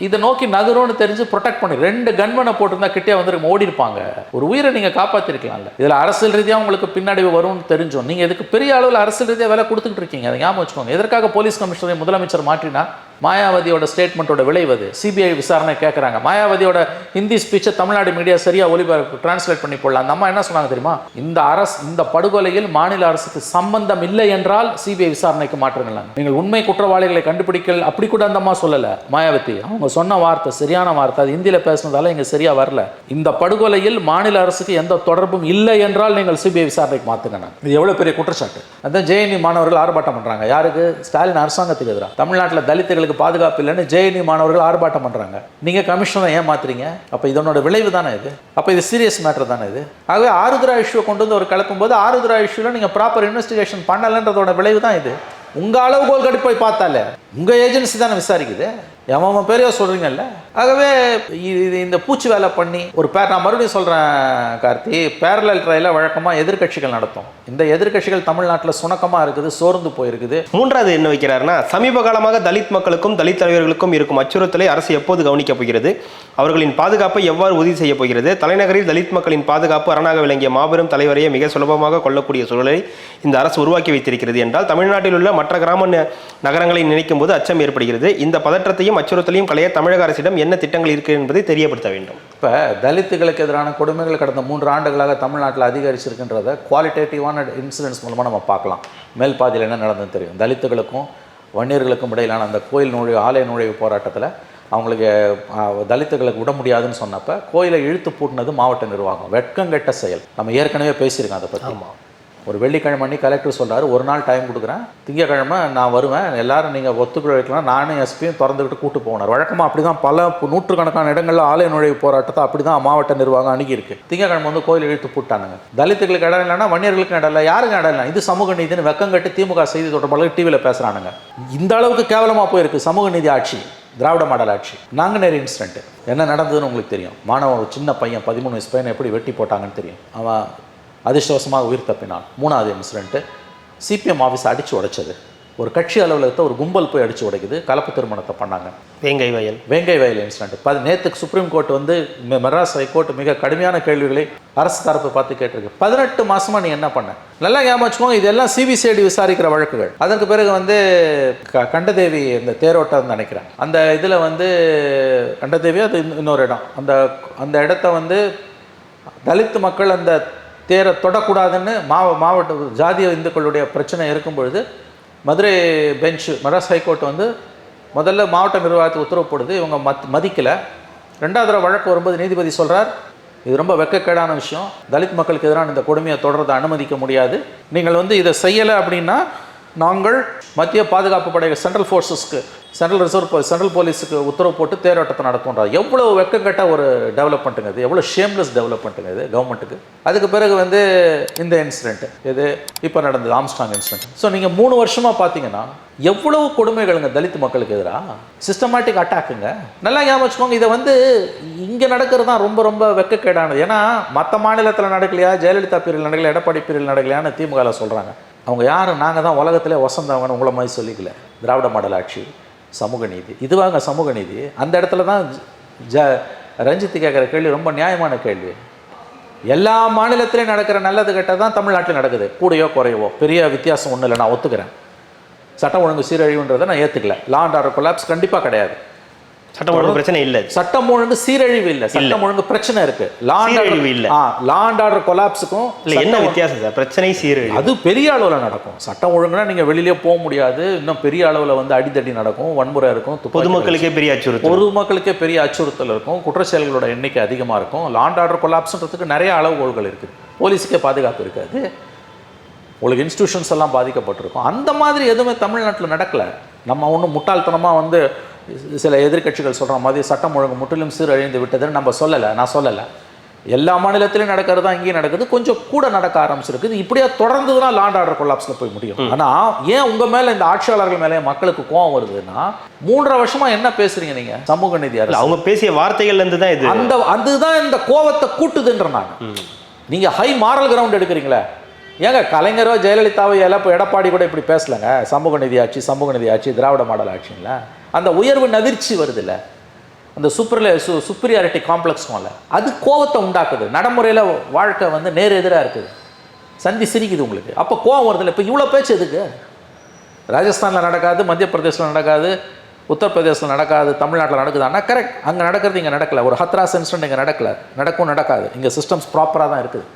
இதை நோக்கி நகரும்னு தெரிஞ்சு ப்ரொடெக்ட் பண்ணி 2 கன்மனை போட்டிருந்தா கிட்டே வந்து ஓடி இருப்பாங்க. ஒரு உயிரை நீங்கள் காப்பாற்றிருக்கலாம்ல. இதில் அரசியல் ரீதியாக உங்களுக்கு பின்னடைவு வரும்னு தெரிஞ்சோம். நீங்கள் இதுக்கு பெரிய அளவில் அரசியல் ரீதியாக வேலை கொடுத்துக்கிட்டு இருக்கீங்க. அதை ஞாபகம் வச்சுக்கோங்க. எதற்காக போலீஸ் கமிஷனரை முதலமைச்சர் மாற்றினா? மாயாவதியோட ஸ்டேட்மெண்ட்டோட விளைவது. சிபிஐ விசாரணை கேட்குறாங்க. மாயாவதியோட ஹிந்தி ஸ்பீச்சை தமிழ்நாடு மீடியா சரியாக ஒளிபரப்பு டிரான்ஸ்லேட் பண்ணி போடலாம். அந்த அம்மா என்ன சொன்னாங்க தெரியுமா? இந்த படுகொலையில் மாநில அரசுக்கு சம்பந்தம் இல்லை என்றால் சிபிஐ விசாரணைக்கு மாற்றுங்கள். நீங்கள் உண்மை குற்றவாளிகளை கண்டுபிடிக்கல் அப்படி கூட அந்த அம்மா சொல்லலை மாயாவதி. அவங்க சொன்ன வார்த்தை சரியான வார்த்தை. அது ஹிந்தியில் பேசுனதால இங்கே சரியா வரல. இந்த படுகொலையில் மாநில அரசுக்கு எந்த தொடர்பும் இல்லை என்றால் நீங்கள் சிபிஐ விசாரணைக்கு மாற்றுங்க. இது எவ்வளோ பெரிய குற்றச்சாட்டு. அதான் ஜேஎன்யூ மாணவர்கள் ஆர்ப்பாட்டம் பண்ணுறாங்க. யாருக்கு? ஸ்டாலின் அரசாங்கத்துக்கு எதிராக. தமிழ்நாட்டில் தலித்துகளுக்கு எங்களுக்கு பாதுகாப்பு இல்லைன்னு ஜேஎன்யூ மாணவர்கள் ஆர்ப்பாட்டம் பண்ணுறாங்க. நீங்கள் கமிஷனை ஏன் மாற்றுறீங்க? அப்போ இதனோட விளைவு தானே இது. அப்போ இது சீரியஸ் மேட்டர் தானே இது. ஆகவே ஆருத்ரா இஷ்யூவை கொண்டு வந்து ஒரு கிளப்பும் போது ஆருத்ரா இஷ்யூவில் நீங்கள் ப்ராப்பர் இன்வெஸ்டிகேஷன் பண்ணலைன்றதோட விளைவு தான் இது. உங்கள் அளவுகோல் கட்டி போய் பார்த்தாலே உங்கள் ஏஜென்சி தானே விசாரிக்குது. எவன் பேரையோ சொல்கிறீங்கல்ல. ஆகவே இது இந்த பூச்சி வேலை பண்ணி ஒரு நான் மறுபடியும் சொல்கிறேன் கார்த்தி, பேரலல் ட்ரையலை வழக்கமாக எதிர்க்கட்சிகள் நடத்தும். இந்த எதிர்க்கட்சிகள் தமிழ்நாட்டில் சுணக்கமாக இருக்குது, சோர்ந்து போயிருக்குது. மூன்றாவது என்ன வைக்கிறாருன்னா, சமீப காலமாக தலித் மக்களுக்கும் தலித் தலைவர்களுக்கும் இருக்கும் அச்சுறுத்தலை அரசு எப்போது கவனிக்கப் போகிறது? அவர்களின் பாதுகாப்பை எவ்வாறு உறுதி செய்ய போகிறது? தலைநகரில் தலித் மக்களின் பாதுகாப்பு அரணாக விளங்கிய மாபெரும் தலைவரையே மிக சுலபமாக கொள்ளக்கூடிய சூழலை இந்த அரசு உருவாக்கி வைத்திருக்கிறது என்றால் தமிழ்நாட்டில் உள்ள மற்ற கிராம நகரங்களை நினைக்கும் போது அச்சம் ஏற்படுகிறது. இந்த பதற்றத்தையும் அச்சுறுத்தலையும் களைய தமிழக அரசிடம் என்ன திட்டங்கள் இருக்கு என்பதை தெரியப்படுத்த வேண்டும். இப்போ தலித்துகளுக்கு எதிரான கொடுமைகள் கடந்த 3 ஆண்டுகளாக தமிழ்நாட்டில் அதிகரிச்சிருக்கின்றத குவாலிட்டேட்டிவான இன்சிடென்ட்ஸ் மூலமாக நம்ம பார்க்கலாம். மேல் பாதியில் என்ன நடந்ததுன்னு தெரியும். தலித்துகளுக்கும் வன்னியர்களுக்கும் இடையிலான அந்த கோயில் நுழைவு ஆலய நுழைவு போராட்டத்தில் அவங்களுக்கு தலித்துகளுக்கு விட முடியாதுன்னு சொன்னப்போ கோயிலை இழுத்து பூட்டினது மாவட்ட நிர்வாகம். வெட்கங்கெட்ட செயல். நம்ம ஏற்கனவே பேசியிருக்கோம் அதை பற்றி. ஒரு வெள்ளிக்கிழமை அன்றைக்கி கலெக்டர் சொல்கிறார், ஒரு நாள் டைம் கொடுக்குறேன், திங்கக்கிழமை நான் வருவேன், எல்லாரும் நீங்கள் ஒத்துக்குள்ள வைக்கலாம், நானும் எஸ்பியும் திறந்துக்கிட்டு கூட்டு போனார். வழக்கமாக அப்படி தான் பல நூற்றுக்கணக்கான இடங்களில் ஆலய நுழைவு போராட்டத்தை அப்படி தான் மாவட்ட நிர்வாகம் அணுகியிருக்கு. திங்கக்கிழமை வந்து கோயில் இழுத்து பூட்டானுங்க. தலித்துகளுக்கு இடம் இல்லைன்னா வன்னியர்களுக்கு இடம் இல்லை, யாருக்கும் இடம் இல்லை. இது சமூக நீதினு வெக்கம் கட்டி திமுக செய்தி தொடர்பாளர்கள் டிவியில் பேசுகிறானுங்க. இந்த அளவுக்கு கேவலமாக போயிருக்கு சமூக நீதி ஆட்சி, திராவிட மாடல் ஆட்சி. நாங்குநேரி இன்சிடென்ட் என்ன நடந்ததுன்னு உங்களுக்கு தெரியும். மாணவன் ஒரு சின்ன பையன் 13 வயசு பையனை எப்படி வெட்டி போட்டாங்கன்னு தெரியும். அவன் அதிர்ஷ்டவசமாக உயிர் தப்பினான். 3வது இன்சிடென்ட்டு சிபிஎம் ஆஃபீஸை அடித்து உடைச்சது. ஒரு கட்சி அலுவலகத்தை ஒரு கும்பல் போய் அடித்து உடைக்குது. கலப்பு திருமணத்தை பண்ணாங்க. வேங்கை வயல் இன்சிடென்ட். நேற்றுக்கு சுப்ரீம் கோர்ட் வந்து மெட்ராஸ் ஹைகோர்ட் மிக கடுமையான கேள்விகளை அரசு தரப்பை பார்த்து கேட்டிருக்கு. 18 மாதமாக நீ என்ன பண்ண? நல்லா ஞாபகம், இதெல்லாம் சிபிசிஐடி விசாரிக்கிற வழக்குகள். அதற்கு பிறகு வந்து கண்டதேவி இந்த தேரோட்டம் நினைக்கிறேன், அந்த இதில் வந்து கண்டதேவி அது இன்னொரு இடம், அந்த இடத்த வந்து தலித் மக்கள் அந்த தேரை தொடக்கூடாதுன்னு மாவட்ட ஜாதிய இந்துக்களுடைய பிரச்சனை இருக்கும் பொழுது மதுரை பெஞ்சு மெட்ராஸ் ஹைகோர்ட் வந்து முதல்ல மாவட்ட நிர்வாகத்துக்கு உத்தரவு போடுது. இவங்க மதிக்கலை. 2வது தடவை வழக்கு வரும்போது நீதிபதி சொல்கிறார், இது ரொம்ப வெட்கக்கேடான விஷயம், தலித் மக்களுக்கு எதிரான இந்த கொடுமையை தொடர்றதை அனுமதிக்க முடியாது, நீங்கள் வந்து இதை செய்யலை அப்படின்னா நாங்கள் மத்திய பாதுகாப்பு படை சென்ட்ரல் ஃபோர்ஸஸ்க்கு சென்ட்ரல் போலீஸுக்கு உத்தரவு போட்டு தேரோட்டத்தை நடத்துன்றார். எவ்வளோ வெட்கக்கட்ட ஒரு டெவலப்மெண்ட்டுங்க இது, எவ்வளோ ஷேம்லெஸ் டெவலப்மெண்ட்டுங்க இது கவர்மெண்ட்டுக்கு. அதுக்கு பிறகு வந்து இந்த இன்சிடென்ட் இது இப்போ நடந்தது, ஆம்ஸ்ட்ராங் இன்சிடென்ட். ஸோ நீங்கள் 3 வருஷமாக பார்த்தீங்கன்னா எவ்வளவு கொடுமைகளுங்க தலித் மக்களுக்கு எதிராக, சிஸ்டமேட்டிக் அட்டாக்குங்க. நல்லா ஞாபகம் வச்சுக்கோங்க. இதை வந்து இங்கே நடக்கிறது தான் ரொம்ப ரொம்ப வெட்கக்கேடானது. ஏன்னா மற்ற மாநிலத்தில் நடக்கலையா, ஜெயலலிதா பீரியல் நடக்கலையா, எடப்பாடி பீரியல் நடக்கலையான்னு திமுகவில் சொல்கிறாங்க. அவங்க யாரும் நாங்கள் தான் உலகத்திலே வசந்தவங்கன்னு உங்களை மாதிரி சொல்லிக்கல. திராவிட மாடல் ஆட்சி, சமூக நீதி, இதுவாங்க சமூக நீதி. அந்த இடத்துல தான் ரஞ்சித் கேட்குற கேள்வி ரொம்ப நியாயமான கேள்வி. எல்லா மாநிலத்திலையும் நடக்கிற நல்லது கெட்டது தான் தமிழ்நாட்டில் நடக்குது. கூடையோ குறையவோ பெரிய வித்தியாசம் ஒன்றும் இல்லை, நான் ஒத்துக்கிறேன். சட்டம் ஒழுங்கு சீரழிவுன்றதை நான் ஏற்றுக்கல. லா அண்ட் ஆர்டர் கொலாப்ஸ் கண்டிப்பாக கிடையாது. சட்டம் ஒழுங்கு பிரச்சனை இல்லை, சட்டம் ஒழுங்கு சீரழிவு இல்லை, சட்டம் ஒழுங்கு பிரச்சனை இருக்கு. லா அண்ட் ஆர்டர் கொலாப்ஸுக்கும் என்ன வித்தியாசம் சார்? பிரச்சனை சீரழிவு அது பெரிய அளவில் நடக்கும். சட்டம் ஒழுங்குனா நீங்க வெளியிலே போக முடியாது, இன்னும் பெரிய அளவில் வந்து அடித்தடி நடக்கும், வன்முறை இருக்கும், பொதுமக்களுக்கே பெரிய அச்சுறுத்தல் இருக்கும், குற்றச்செயல்களோட எண்ணிக்கை அதிகமாக இருக்கும். லா அண்ட் ஆர்டர் கொலாப்ஸ்ன்றதுக்கு நிறைய அளவுகோல்கள் இருக்குது. போலீஸுக்கே பாதுகாப்பு இருக்காது, உங்களுக்கு இன்ஸ்டிடியூஷன்ஸ் எல்லாம் பாதிக்கப்பட்டிருக்கும். அந்த மாதிரி எதுவுமே தமிழ்நாட்டில் நடக்கலை. நம்ம ஒன்றும் முட்டாள்தனமாக வந்து சில எதிர்க்கட்சிகள் சொல்கிற மாதிரி சட்டம் ஒழுங்கு முற்றிலும் சீரழிந்து விட்டதுன்னு நம்ம சொல்லலை. நான் சொல்லலை. எல்லா மாநிலத்திலையும் நடக்கிறது தான் இங்கேயும் நடக்குது, கொஞ்சம் கூட நடக்க ஆரம்பிச்சிருக்குது. இப்படியே தொடர்ந்துதான் லா அண்ட் ஆர்டர் கொலாப்ஸில் போய் முடியும். ஆனால் ஏன் உங்கள் மேலே இந்த ஆட்சியாளர்கள் மேலே மக்களுக்கு கோவம் வருதுன்னா, 3.5 வருஷமாக என்ன பேசுறீங்க நீங்கள்? சமூக நீதி அரசு அவங்க பேசிய வார்த்தைகள்லேருந்து தான் இது, அதுதான் இந்த கோவத்தை கூட்டுதுன்ற. நான் நீங்கள் ஹை மாரல் கிரவுண்ட் எடுக்கிறீங்களே. ஏங்க கலைஞரோ ஜெயலலிதாவோ எடப்பாடி கூட இப்படி பேசலைங்க. சமூக நீதி ஆட்சி திராவிட மாடல் ஆட்சிங்களா? அந்த உயர்வு நதிர்ச்சி வருது இல்லை, அந்த சுப்பீரியாரிட்டி காம்ப்ளெக்ஸ்னால அது கோவத்தை உண்டாக்குது. நடைமுறையில் வாழ்க்கை வந்து நேர் எதிராக இருக்குது, சந்தி சிரிக்குது உங்களுக்கு, அப்போ கோவம் வருது இல்லை. இப்போ இவ்வளோ பேச்சு எதுக்கு? ராஜஸ்தானில் நடக்காது, மத்திய பிரதேசில் நடக்காது, உத்தரப்பிரதேசில் நடக்காது, தமிழ்நாட்டில் நடக்குதுன்னா கரெக்ட். அங்கே நடக்கிறது இங்கே நடக்கலை. ஒரு ஹத்ராஸ் இன்சிடென்ட் இங்கே நடக்காது. இங்கே சிஸ்டம்ஸ் ப்ராப்பராக தான் இருக்குது.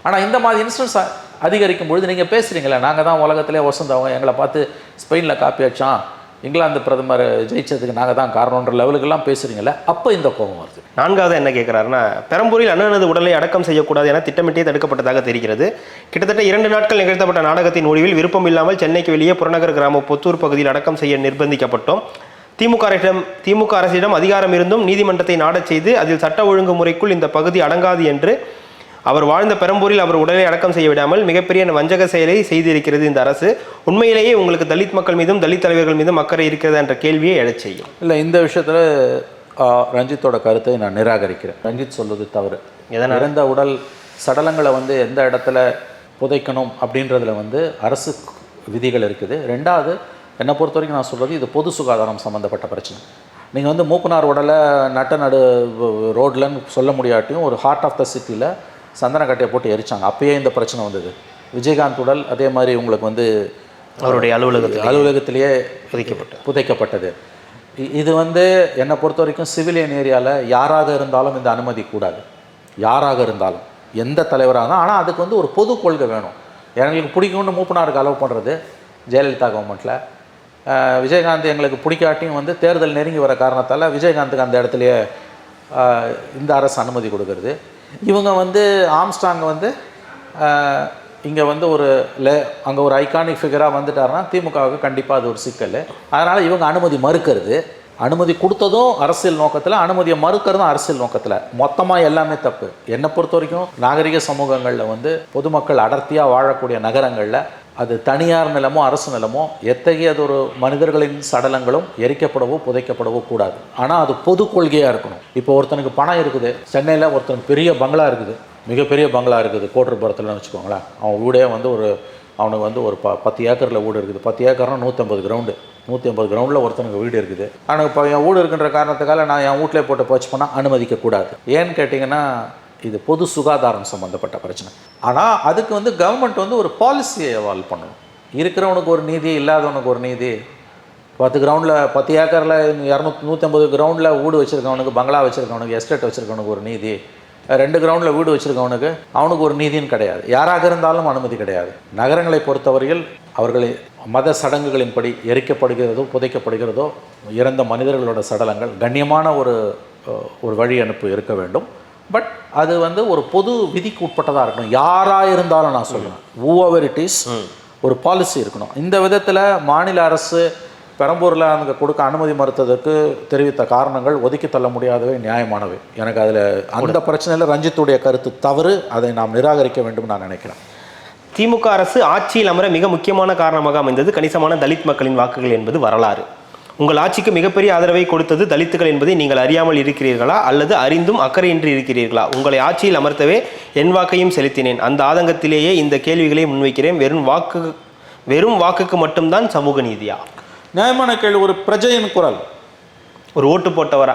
ஆனால் இந்த மாதிரி இன்சிடென்ட்ஸ் அதிகரிக்கும் பொழுது நீங்கள் பேசுகிறீங்களே, நாங்கள் தான் உலகத்திலே வசந்தவங்க, எங்களை பார்த்து ஸ்பெயினில் காப்பி அடிச்சான், இங்கிலாந்து பிரதமர் ஜெயிச்சதுக்கு நாங்கள் தான் காரணன்ற லெவலுக்கெல்லாம் பேசுகிறீங்களே, அப்போ இந்த கோபம் வருது. 4வது என்ன கேட்குறாருன்னா, பெரம்பூரில் அண்ணனது உடலை அடக்கம் செய்யக்கூடாது என திட்டமிட்டே தடுக்கப்பட்டதாக தெரிகிறது. கிட்டத்தட்ட 2 நாட்கள் நிகழ்த்தப்பட்ட நாடகத்தின் முடிவில் விருப்பம் இல்லாமல் சென்னைக்கு வெளியே புறநகர் கிராம பொத்தூர் பகுதியில் அடக்கம் செய்ய நிர்பந்திக்கப்பட்டோம். திமுக அரசிடம் அதிகாரம் இருந்தும் நீதிமன்றத்தை நாடச் செய்து அதில் சட்ட ஒழுங்கு முறைக்குள் இந்த பகுதி அடங்காது என்று அவர் வாழ்ந்த பெரம்பூரில் அவர் உடலை அடக்கம் செய்ய விடாமல் மிகப்பெரிய வஞ்சக செயலை செய்திருக்கிறது இந்த அரசு. உண்மையிலேயே உங்களுக்கு தலித் மக்கள் மீதும் தலித் தலைவர்கள் மீதும் அக்கறை இருக்கிறதா என்ற கேள்வியை எழச் செய்யும். இல்லை, இந்த விஷயத்தில் ரஞ்சித்தோட கருத்தை நான் நிராகரிக்கிறேன். ரஞ்சித் சொல்வது தவறு. இறந்த உடல் சடலங்களை வந்து எந்த இடத்துல புதைக்கணும் அப்படின்றதுல வந்து அரசு விதிகள் இருக்குது. ரெண்டாவது, என்னை பொறுத்த வரைக்கும் நான் சொல்கிறது, இது பொது சுகாதாரம் சம்மந்தப்பட்ட பிரச்சனை. நீங்கள் வந்து மூப்பனார் உடலை நடு ரோட்லன்னு சொல்ல முடியாட்டியும் ஒரு ஹார்ட் ஆஃப் த சிட்டியில் சந்தனக்கட்டையை போட்டு எரிச்சாங்க. அப்பயே இந்த பிரச்சனை வந்தது. விஜயகாந்த் உடல் அதே மாதிரி உங்களுக்கு வந்து அவருடைய அலுவலகத்திலேயே புதைக்கப்பட்டது. இது வந்து என்னை பொறுத்த வரைக்கும் சிவிலியன் ஏரியாவில் யாராக இருந்தாலும் இந்த அனுமதி கூடாது. யாராக இருந்தாலும், எந்த தலைவராக இருந்தாலும். ஆனால் அதுக்கு வந்து ஒரு பொது கொள்கை வேணும். எங்களுக்கு பிடிக்கும்னு மூப்பனாருக்கு அலோவ் பண்ணுறது ஜெயலலிதா கவர்மெண்ட்டில். விஜயகாந்த் எங்களுக்கு பிடிக்காட்டியும் வந்து தேர்தல் நெருங்கி வர காரணத்தால் விஜயகாந்துக்கு அந்த இடத்துலையே இந்த அரசு அனுமதி கொடுக்கறது. இவங்க வந்து ஆம்ஸ்டாங் வந்து இங்கே வந்து அங்கே ஒரு ஐகானிக் ஃபிகராக வந்துட்டாருன்னா திமுகவுக்கு கண்டிப்பாக அது ஒரு சிக்கல். அதனால் இவங்க அனுமதி மறுக்கிறது. அனுமதி கொடுத்ததும் அரசியல் நோக்கத்தில், அனுமதியை மறுக்கிறதும் அரசியல் நோக்கத்தில். மொத்தமாக எல்லாமே தப்பு. என்னை பொறுத்த வரைக்கும் நாகரிக சமூகங்களில் வந்து பொதுமக்கள் அடர்த்தியாக வாழக்கூடிய நகரங்களில் அது தனியார் நிலமோ அரசு நிலமோ எத்தகையதொரு மனிதர்களின் சடலங்களும் எரிக்கப்படவோ புதைக்கப்படவோ கூடாது. ஆனால் அது பொது கொள்கையாக இருக்கணும். இப்போ ஒருத்தனுக்கு பணம் இருக்குது, சென்னையில் ஒருத்தனுக்கு பெரிய பங்களா இருக்குது, மிகப்பெரிய பங்களா இருக்குது கோட்டூர்புரத்துலன்னு வச்சுக்கோங்களேன். அவன் வீடே வந்து அவனுக்கு வந்து ஒரு 10 ஏக்கரில் வீடு இருக்குது. 10 ஏக்கர்னா 150 கிரவுண்டு. 150 கிரவுண்டில் ஒருத்தனுக்கு வீடு இருக்குது. ஆனால் இப்போ என் வீடு இருக்குன்ற காரணத்துக்காக நான் என் வீட்டிலே போட்டு போச்சு பண்ணால் அனுமதிக்கக்கூடாது. ஏன்னு கேட்டிங்கன்னா, இது பொது சுகாதாரம் சம்மந்தப்பட்ட பிரச்சனை. ஆனால் அதுக்கு வந்து கவர்மெண்ட் வந்து ஒரு பாலிசியை எவால்வ் பண்ணணும். இருக்கிறவனுக்கு ஒரு நீதி, இல்லாதவனுக்கு ஒரு நீதி. 10 கிரவுண்டில் 10 ஏக்கரில் 150 கிரவுண்டில் வீடு வச்சுருக்கவனுக்கு, பங்களா வச்சுருக்கவனுக்கு, எஸ்டேட் வச்சுருக்கவனுக்கு ஒரு நீதி. 2 கிரவுண்டில் வீடு வச்சுருக்கவனுக்கு அவனுக்கு ஒரு நீதின்னு கிடையாது. யாராக இருந்தாலும் அனுமதி கிடையாது. நகரங்களை பொறுத்தவரையில் அவர்களை மத சடங்குகளின்படி எரிக்கப்படுகிறதோ புதைக்கப்படுகிறதோ இறந்த மனிதர்களோட சடலங்கள் கண்ணியமான ஒரு வழி அனுப்பு இருக்க வேண்டும். பட் அது வந்து ஒரு பொது விதிக்கு உட்பட்டதாக இருக்கணும். யாராக இருந்தாலும் நான் சொல்லுவேன், whoever it is, ஒரு பாலிசி இருக்கணும். இந்த விதத்தில் மாநில அரசு பெரம்பூரில் அங்கே கொடுக்க அனுமதி மறுத்ததற்கு தெரிவித்த காரணங்கள் ஒதுக்கி தள்ள முடியாதவை, நியாயமானவை. எனக்கு அதில் அந்த பிரச்சனையில் ரஞ்சித்துடைய கருத்து தவறு. அதை நாம் நிராகரிக்க வேண்டும் நான் நினைக்கிறேன். திமுக அரசு ஆட்சியில் அமர மிக முக்கியமான காரணமாக அமைந்தது கணிசமான தலித் மக்களின் வாக்குகள் என்பது வரலாறு. உங்கள் ஆட்சிக்கு மிகப்பெரிய ஆதரவை கொடுத்தது தலித்துகள் என்பதை நீங்கள் அறியாமல் இருக்கிறீர்களா, அல்லது அறிந்தும் அக்கறையின்றி இருக்கிறீர்களா? உங்களை ஆட்சியில் அமர்த்தவே என் வாக்கையும் செலுத்தினேன். அந்த ஆதங்கத்திலேயே இந்த கேள்விகளை முன்வைக்கிறேன். வெறும் வாக்குக்கு மட்டும்தான் சமூக நீதியா? நியாயமான கேள்வி. ஒரு பிரஜையின் குரல், ஒரு ஓட்டு போட்டவரா,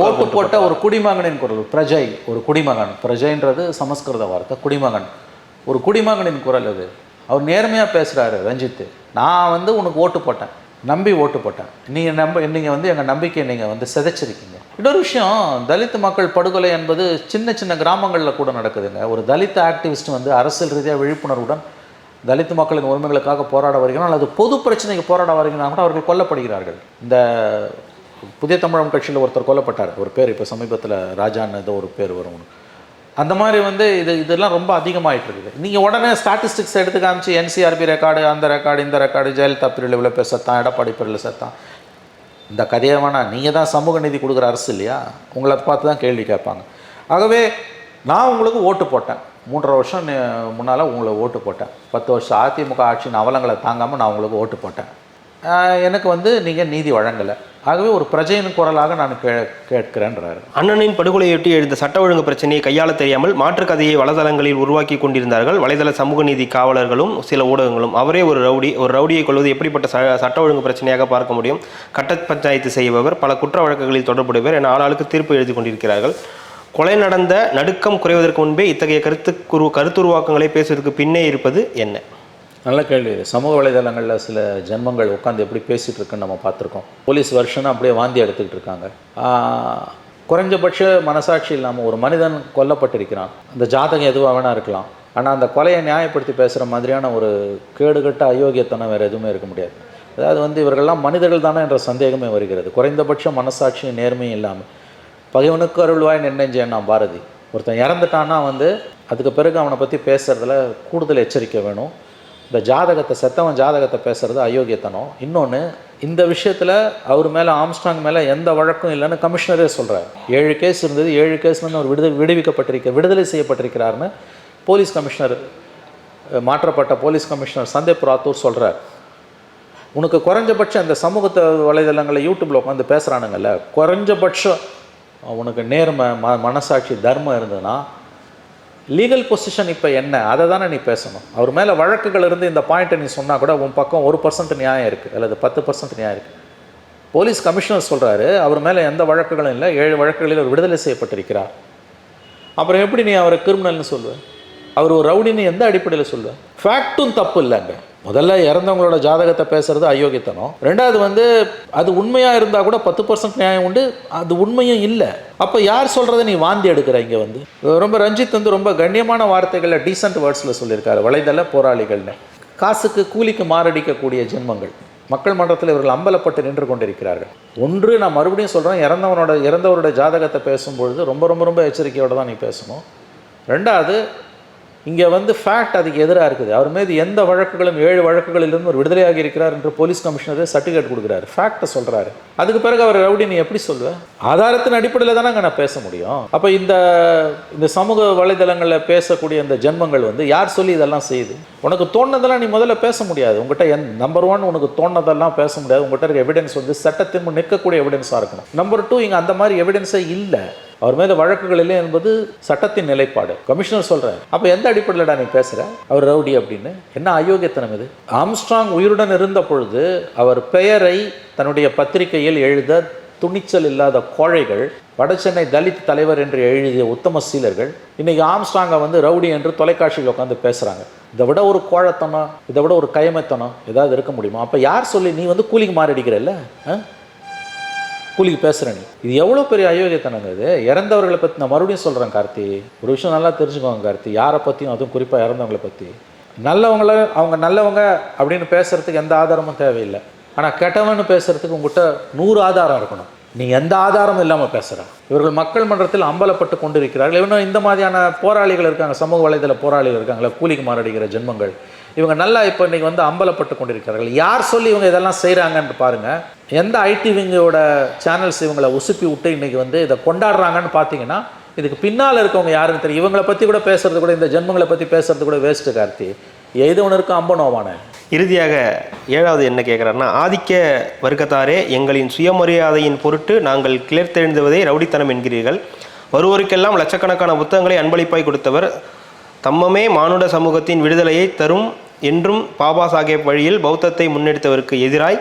ஓட்டு போட்ட ஒரு குடிமகனின் குரல். பிரஜை, ஒரு குடிமகன். பிரஜைன்றது சமஸ்கிருத வார்த்தை, குடிமகன். ஒரு குடிமகனின் குரல் அது. அவர் நேர்மையாக பேசுகிறாரு ரஞ்சித்து. நான் வந்து உனக்கு ஓட்டு போட்டேன், நம்பி ஓட்டு போட்டேன். நீங்கள் வந்து எங்கள் நம்பிக்கையை நீங்கள் வந்து சிதைச்சிருக்கீங்க. இன்னொரு விஷயம், தலித் மக்கள் படுகொலை என்பது சின்ன சின்ன கிராமங்களில் கூட நடக்குதுங்க. ஒரு தலித் ஆக்டிவிஸ்ட் வந்து அரசியல் ரீதியாக விழிப்புணர்வுடன் தலித் மக்களின் உரிமைகளுக்காக போராட வருகிறார்கள், அது பொது பிரச்சனைக்கு போராட வருகிறார்கள் கூட அவர்கள் கொல்லப்படுகிறார்கள். இந்த புதிய தமிழகம் கட்சியில் ஒருத்தர் கொல்லப்பட்டார். ஒரு பேர் இப்போ சமீபத்தில் ராஜான்னு ஏதோ ஒரு பேர் வரும். அந்த மாதிரி வந்து இதெல்லாம் ரொம்ப அதிகமாகிட்டு இருக்குது. நீங்கள் உடனே ஸ்டாட்டிஸ்டிக்ஸ் எடுத்து காமிச்சு என்சிஆர்பி ரெக்கார்டு, அந்த ரெக்கார்டு, இந்த ரெக்கார்டு, ஜெயலலிதா பீரியடில் இவ்வளோ பேர் செத்தான், எடப்பாடி பீரியடில் செத்தான், இந்த கதையை வேணாம். நீங்கள் தான் சமூக நீதி கொடுக்குற அரசு இல்லையா? உங்களை பார்த்து தான் கேள்வி கேட்பாங்க. ஆகவே நான் உங்களுக்கு ஓட்டு போட்டேன். 3.5 வருஷம் முன்னால் உங்களுக்கு ஓட்டு போட்டேன். 10 வருஷம் அதிமுக ஆட்சியின் அவலங்களை தாங்காமல் நான் உங்களுக்கு ஓட்டு போட்டேன். எனக்கு வந்து நீங்கள் நீதி வழங்கலை. ஆகவே ஒரு பிரஜையின் குரலாக நான் கேட்கிறேன்றாரு. அண்ணனின் படுகொலையொட்டி எழுந்த சட்ட ஒழுங்கு பிரச்சனையை கையாள தெரியாமல் மாற்று கதையை வலைதளங்களில் உருவாக்கி கொண்டிருந்தார்கள் வலைதள சமூக நீதி காவலர்களும் சில ஊடகங்களும். அவரே ஒரு ரவுடியை கொள்வது எப்படிப்பட்ட சட்ட ஒழுங்கு பிரச்சனையாக பார்க்க முடியும்? கட்ட பஞ்சாயத்து செய்பவர், பல குற்ற வழக்குகளில் தொடர்புடையவர் என ஆளாளுக்கு தீர்ப்பு எழுதி கொண்டிருக்கிறார்கள். கொலை நடந்த நடுக்கம் குறைவதற்கு முன்பே இத்தகைய கருத்துருவாக்கங்களை பேசுவதற்கு பின்னே இருப்பது என்ன? நல்ல கேள்வி இது. சமூக வலைதளங்களில் சில ஜென்மங்கள் உட்காந்து எப்படி பேசிகிட்டு இருக்குன்னு நம்ம பார்த்துருக்கோம். போலீஸ் வருஷனும் அப்படியே வாந்தி எடுத்துக்கிட்டு இருக்காங்க. குறைஞ்சபட்ச மனசாட்சி இல்லாமல் ஒரு மனிதன் கொல்லப்பட்டிருக்கிறான். அந்த ஜாதகம் எதுவாக வேணா இருக்கலாம். ஆனால் அந்த கொலையை நியாயப்படுத்தி பேசுகிற மாதிரியான ஒரு கேடுகட்ட அயோக்கியத்தனம் வேறு எதுவுமே இருக்க முடியாது. அதாவது வந்து இவர்கள்லாம் மனிதர்கள் தானே என்ற சந்தேகமே வருகிறது. குறைந்தபட்ச மனசாட்சியும் நேர்மையும் இல்லாமல் பகைவனுக்கு அருள்வாய் நெஞ்சேன்னா பாரதி. ஒருத்தன் இறந்துட்டான்னா வந்து அதுக்கு பிறகு அவனை பற்றி பேசுகிறதுல கூடுதல் எச்சரிக்கை வேணும். இந்த ஜாதகத்தை செத்தவன் ஜாதகத்தை பேசுகிறது அயோக்கியத்தனம். இன்னொன்று, இந்த விஷயத்தில் அவர் மேலே ஆம்ஸ்ட்ராங் மேலே எந்த வழக்கும் இல்லைன்னு கமிஷனரே சொல்கிறார். 7 கேஸ் இருந்தது, 7 கேஸ்லேருந்து அவர் விடுதலை செய்யப்பட்டிருக்கிறார்னு போலீஸ் கமிஷனர், மாற்றப்பட்ட போலீஸ் கமிஷனர் சந்தீப் ராத்தூர் சொல்கிறார். உனக்கு குறைஞ்சபட்சம் இந்த சமூகத்தை வலைதளங்களில் யூடியூப்பில் உட்காந்து பேசுகிறானுங்கல்ல, குறைஞ்சபட்சம் உனக்கு நேர்மை மனசாட்சி தர்மம் இருந்ததுன்னா லீகல் பொசிஷன் இப்போ என்ன, அதை தானே நீ பேசணும். அவர் மேலே வழக்குகள் இருந்து இந்த பாயிண்ட்டை நீ சொன்னால் கூட உன் பக்கம் 1% நியாயம் இருக்குது அல்லது 10% நியாயம் இருக்குது. போலீஸ் கமிஷனர் சொல்கிறாரு அவர் மேலே எந்த வழக்குகளும் இல்லை, 7 வழக்குகளில் அவர் விடுதலை செய்யப்பட்டிருக்கிறார். அப்புறம் எப்படி நீ அவரை கிரிமினல்னு சொல்லுவேன்? அவர் ஒரு ரவுடின்னு எந்த அடிப்படையில் சொல்லுவேன்? ஃபேக்ட்டும் தப்பு இல்லைங்க. முதல்ல இறந்தவங்களோட ஜாதகத்தை பேசுகிறது அயோக்கியத்தனம். ரெண்டாவது அது உண்மையாக இருந்தால் கூட 10% நியாயம் உண்டு, அது உண்மையும் இல்லை. அப்போ யார் சொல்கிறத நீ வாந்தி எடுக்கிற? இங்கே ரொம்ப ரஞ்சித் ரொம்ப கண்ணியமான வார்த்தைகளில் டீசென்ட் வேர்ட்ஸில் சொல்லியிருக்காரு, வலைதள போராளிகள்னு. காசுக்கு கூலிக்கு மாரடிக்கக்கூடிய ஜென்மங்கள் மக்கள் மன்றத்தில் இவர்கள் அம்பலப்பட்டு நின்று கொண்டிருக்கிறார்கள். ஒன்று, நான் மறுபடியும் சொல்கிறேன், இறந்தவரோட ஜாதகத்தை பேசும்பொழுது ரொம்ப ரொம்ப ரொம்ப எச்சரிக்கையோடு தான் நீ பேசணும். ரெண்டாவது, இங்கே ஃபேக்ட் அதுக்கு எதிராக இருக்குது. அவர் மீது எந்த வழக்குகளும் 7 வழக்குகளிலிருந்து ஒரு விடுதலையாகி இருக்கிறார் என்று போலீஸ் கமிஷனரே சர்டிஃபிகேட் கொடுக்குறாரு, ஃபேக்டை சொல்கிறாரு. அதுக்கு பிறகு அவர் ரவுடி நீ எப்படி சொல்லுவேன்? ஆதாரத்தின் அடிப்படையில் தானே நான் பேச முடியும். அப்போ இந்த சமூக வலைதளங்களில் பேசக்கூடிய இந்த ஜென்மங்கள் யார் சொல்லி இதெல்லாம் செய்யுது? உனக்கு தோணுனதெல்லாம் நீ முதல்ல பேச முடியாது. உங்கள்கிட்ட நம்பர் 1 உனக்கு தோணுனதெல்லாம் பேச முடியாது. உங்கள்கிட்ட இருக்க எவிடன்ஸ் சட்டத்தின் முன் நிற்கக்கூடிய எவிடன்ஸாக இருக்கணும். நம்பர் 2, இங்கே அந்த மாதிரி எவிடன்ஸே இல்லை. அவர் மேலே வழக்குகள் இல்லை என்பது சட்டத்தின் நிலைப்பாடு. கமிஷனர் சொல்கிறார். அப்போ எந்த அடிப்படையில்டா நீ பேசுகிற அவர் ரவுடி அப்படின்னு? என்ன அயோக்கியத்தனம் இது? ஆம்ஸ்ட்ராங் உயிருடன் இருந்த பொழுது அவர் பெயரை தன்னுடைய பத்திரிகையில் எழுத துணிச்சல் இல்லாத கோழைகள், வடசென்னை தலித் தலைவர் என்று எழுதிய உத்தம சீலர்கள், இன்றைக்கி ஆம்ஸ்ட்ராங்கை ரவுடி என்று தொலைக்காட்சியில் உட்காந்து பேசுகிறாங்க. இதை விட ஒரு கோழத்தனம், இதை விட ஒரு கயமைத்தனம் ஏதாவது இருக்க முடியுமா? அப்போ யார் சொல்லி நீ கூலிக்கு மாறிடிக்கிறல்ல, கூலிக்கு பேசுகிற நீ? இது எவ்வளோ பெரிய அயோக்கியத்தனங்க இது. இறந்தவர்களை பற்றி நான் மறுபடியும் சொல்கிறேன் கார்த்தி, ஒரு விஷயம் நல்லா தெரிஞ்சுக்கோங்க கார்த்தி, யாரை பற்றியும், அதுவும் குறிப்பாக இறந்தவங்களை பற்றி. அவங்க நல்லவங்க அப்படின்னு பேசுகிறதுக்கு எந்த ஆதாரமும் தேவையில்லை. ஆனால் கெட்டவன்னு பேசுகிறதுக்கு உங்கள்கிட்ட 100 ஆதாரம் இருக்கணும். நீ எந்த ஆதாரமும் இல்லாமல் பேசுகிற. இவர்கள் மக்கள் மன்றத்தில் அம்பலப்பட்டு கொண்டிருக்கிறார்கள். இன்னும் இந்த மாதிரியான போராளிகள் இருக்காங்க, சமூக வலைதள போராளிகள் இருக்காங்களே, கூலிக்கு மாரடிக்கிற ஜென்மங்கள். இவங்க நல்லா இப்போ இன்றைக்கி அம்பலப்பட்டு கொண்டிருக்கிறார்கள். யார் சொல்லி இவங்க இதெல்லாம் செய்கிறாங்கன்னு பாருங்கள். எந்த ஐடி விங்கோட சேனல்ஸ் இவங்களை உசுப்பி விட்டு இன்றைக்கி இதை கொண்டாடுறாங்கன்னு பார்த்தீங்கன்னா இதுக்கு பின்னால் இருக்கவங்க யாருன்னு தெரியும். இவங்களை பற்றி கூட பேசுறது கூட, இந்த ஜென்மங்களை பற்றி பேசுறது கூட வேஸ்ட்டு கார்த்தி. எது ஒன்று இருக்கும் அம்பனோவான. இறுதியாக 7வது என்ன கேட்குறாருன்னா, ஆதிக்க வர்க்கத்தாரே, எங்களின் சுயமரியாதையின் பொருட்டு நாங்கள் கிளர்த்தெழுந்துவதை ரவுடித்தனம் என்கிறீர்கள். ஒருவருக்கெல்லாம் லட்சக்கணக்கான புத்தகங்களை அன்பளிப்பாய் கொடுத்தவர், தம்மமே மானுட சமூகத்தின் விடுதலையை தரும் என்றும் பாபா சாஹேப் வழியில் பௌத்தத்தை முன்னெடுத்தவருக்கு எதிராய்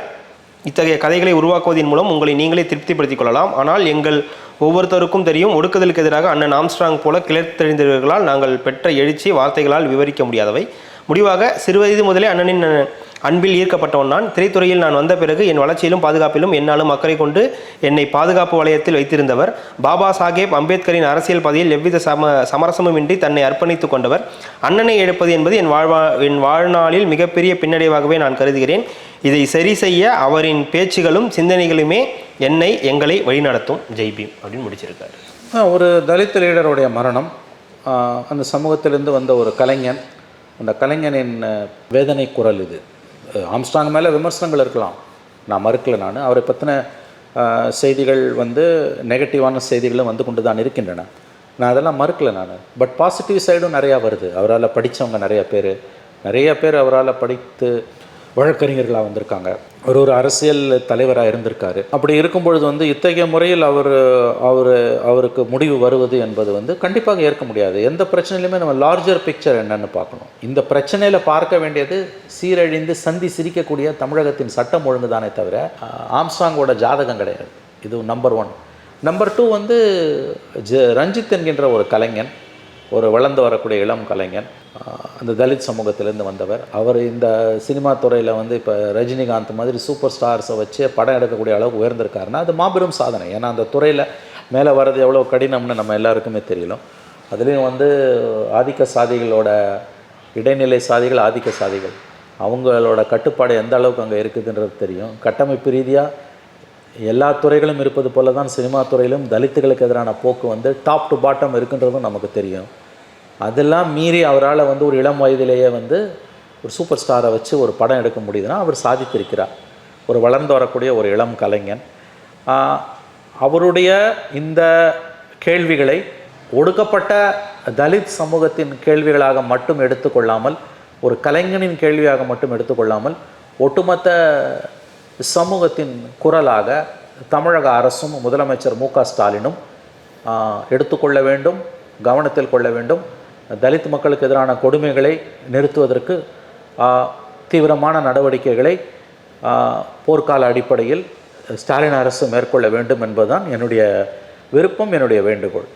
இத்தகைய கதைகளை உருவாக்குவதன் மூலம் உங்களை நீங்களே திருப்திப்படுத்திக் கொள்ளலாம். ஆனால் எங்கள் ஒவ்வொருத்தருக்கும் தெரியும், ஒடுக்குதலுக்கு எதிராக அண்ணன் ஆம்ஸ்ட்ராங் போல கிளர்த்தெழுந்தவர்களால் நாங்கள் பெற்ற எழுச்சி வார்த்தைகளால் விவரிக்க முடியாதவை. முடிவாக, சிறுவயது முதலே அண்ணனின் அன்பில் ஈர்க்கப்பட்டவன் நான். திரைத்துறையில் நான் வந்த பிறகு என் வளர்ச்சியிலும் பாதுகாப்பிலும் என்னாலும் அக்கறை கொண்டு என்னை பாதுகாப்பு வளையத்தில் வைத்திருந்தவர். பாபா சாஹேப் அம்பேத்கரின் அரசியல் பாதையில் எவ்வித சமரசமுமின்றி தன்னை அர்ப்பணித்துக் கொண்டவர். அண்ணனை இழப்பது என்பது என் வாழ்நாளில் மிகப்பெரிய பின்னடைவாகவே நான் கருதுகிறேன். இதை சரி செய்ய அவரின் பேச்சுகளும் சிந்தனைகளுமே எங்களை வழிநடத்தும். ஜெய்பீம் அப்படின்னு முடிச்சிருக்காரு. ஒரு தலித் லீடருடைய மரணம், அந்த சமூகத்திலிருந்து வந்த ஒரு கலைஞன், அந்த கலைஞனின் வேதனை குரல் இது. ஆம்ஸ்ட்ராங் மேலே விமர்சனங்கள் இருக்கலாம், நான் மறுக்கலை. நான் அவரை பற்றின செய்திகள் நெகட்டிவான செய்திகளும் கொண்டு தான் இருக்கின்றன, நான் அதெல்லாம் மறுக்கலை நான். பட் பாசிட்டிவ் சைடும் நிறையா வருது. அவரால் படித்தவங்க நிறைய பேர் அவரால் படித்து வழக்கறிஞர்களாக வந்திருக்காங்க. ஒரு அரசியல் தலைவராக இருந்திருக்காரு. அப்படி இருக்கும் பொழுது இத்தகைய முறையில் அவருக்கு முடிவு வருவது என்பது கண்டிப்பாக ஏற்க முடியாது. எந்த பிரச்சனையிலுமே நம்ம லார்ஜர் பிக்சர் என்னன்னு பார்க்கணும். இந்த பிரச்சனையில் பார்க்க வேண்டியது சீரழிந்து சந்தி சிரிக்கக்கூடிய தமிழகத்தின் சட்டம் ஒழுங்கு தானே தவிர ஆம்ஸ்ட்ராங்கோட ஜாதகம் கிடையாது. இது நம்பர் 1. நம்பர் 2 ரஞ்சித் என்கின்ற ஒரு கலைஞன், ஒரு வளர்ந்து வரக்கூடிய இளம் கலைஞன், அந்த தலித் சமூகத்திலேருந்து வந்தவர். அவர் இந்த சினிமா துறையில் இப்போ ரஜினிகாந்த் மாதிரி சூப்பர் ஸ்டார்ஸை வச்சு படம் எடுக்கக்கூடிய அளவுக்கு உயர்ந்திருக்காருன்னா அது மாபெரும் சாதனை. ஏன்னா அந்த துறையில் மேலே வர்றது எவ்வளோ கடினம்னு நம்ம எல்லாருக்குமே தெரியலும். அதுலேயும் ஆதிக்க சாதிகளோட இடைநிலை சாதிகள், ஆதிக்க சாதிகள், அவங்களோட கட்டுப்பாடு எந்த அளவுக்கு அங்கே இருக்குதுன்றது தெரியும். கட்டமைப்பு ரீதியாக எல்லா துறைகளும் இருப்பது போல தான் சினிமா துறையிலும் தலித்துகளுக்கு எதிரான போக்கு டாப் டு பாட்டம் இருக்குன்றதும் நமக்கு தெரியும். அதெல்லாம் மீறி அவரால் ஒரு இளம் வயதிலேயே ஒரு சூப்பர் ஸ்டாரை வச்சு ஒரு படம் எடுக்க முடியுதுன்னா அவர் சாதித்திருக்கிறார். ஒரு வளர்ந்து வரக்கூடிய ஒரு இளம் கலைஞன். அவருடைய இந்த கேள்விகளை ஒடுக்கப்பட்ட தலித் சமூகத்தின் கேள்விகளாக மட்டும் எடுத்துக்கொள்ளாமல், ஒரு கலைஞனின் கேள்வியாக மட்டும் எடுத்துக்கொள்ளாமல், ஒட்டுமொத்த சமூகத்தின் குரலாக தமிழக அரசும் முதலமைச்சர் மு.க. ஸ்டாலினும் எடுத்துக்கொள்ள வேண்டும், கவனத்தில் கொள்ள வேண்டும். தலித் மக்களுக்கு எதிரான கொடுமைகளை நிறுத்துவதற்கு தீவிரமான நடவடிக்கைகளை போர்க்கால அடிப்படையில் ஸ்டாலின் அரசு மேற்கொள்ள வேண்டும் என்பதுதான் என்னுடைய விருப்பம், என்னுடைய வேண்டுகோள்.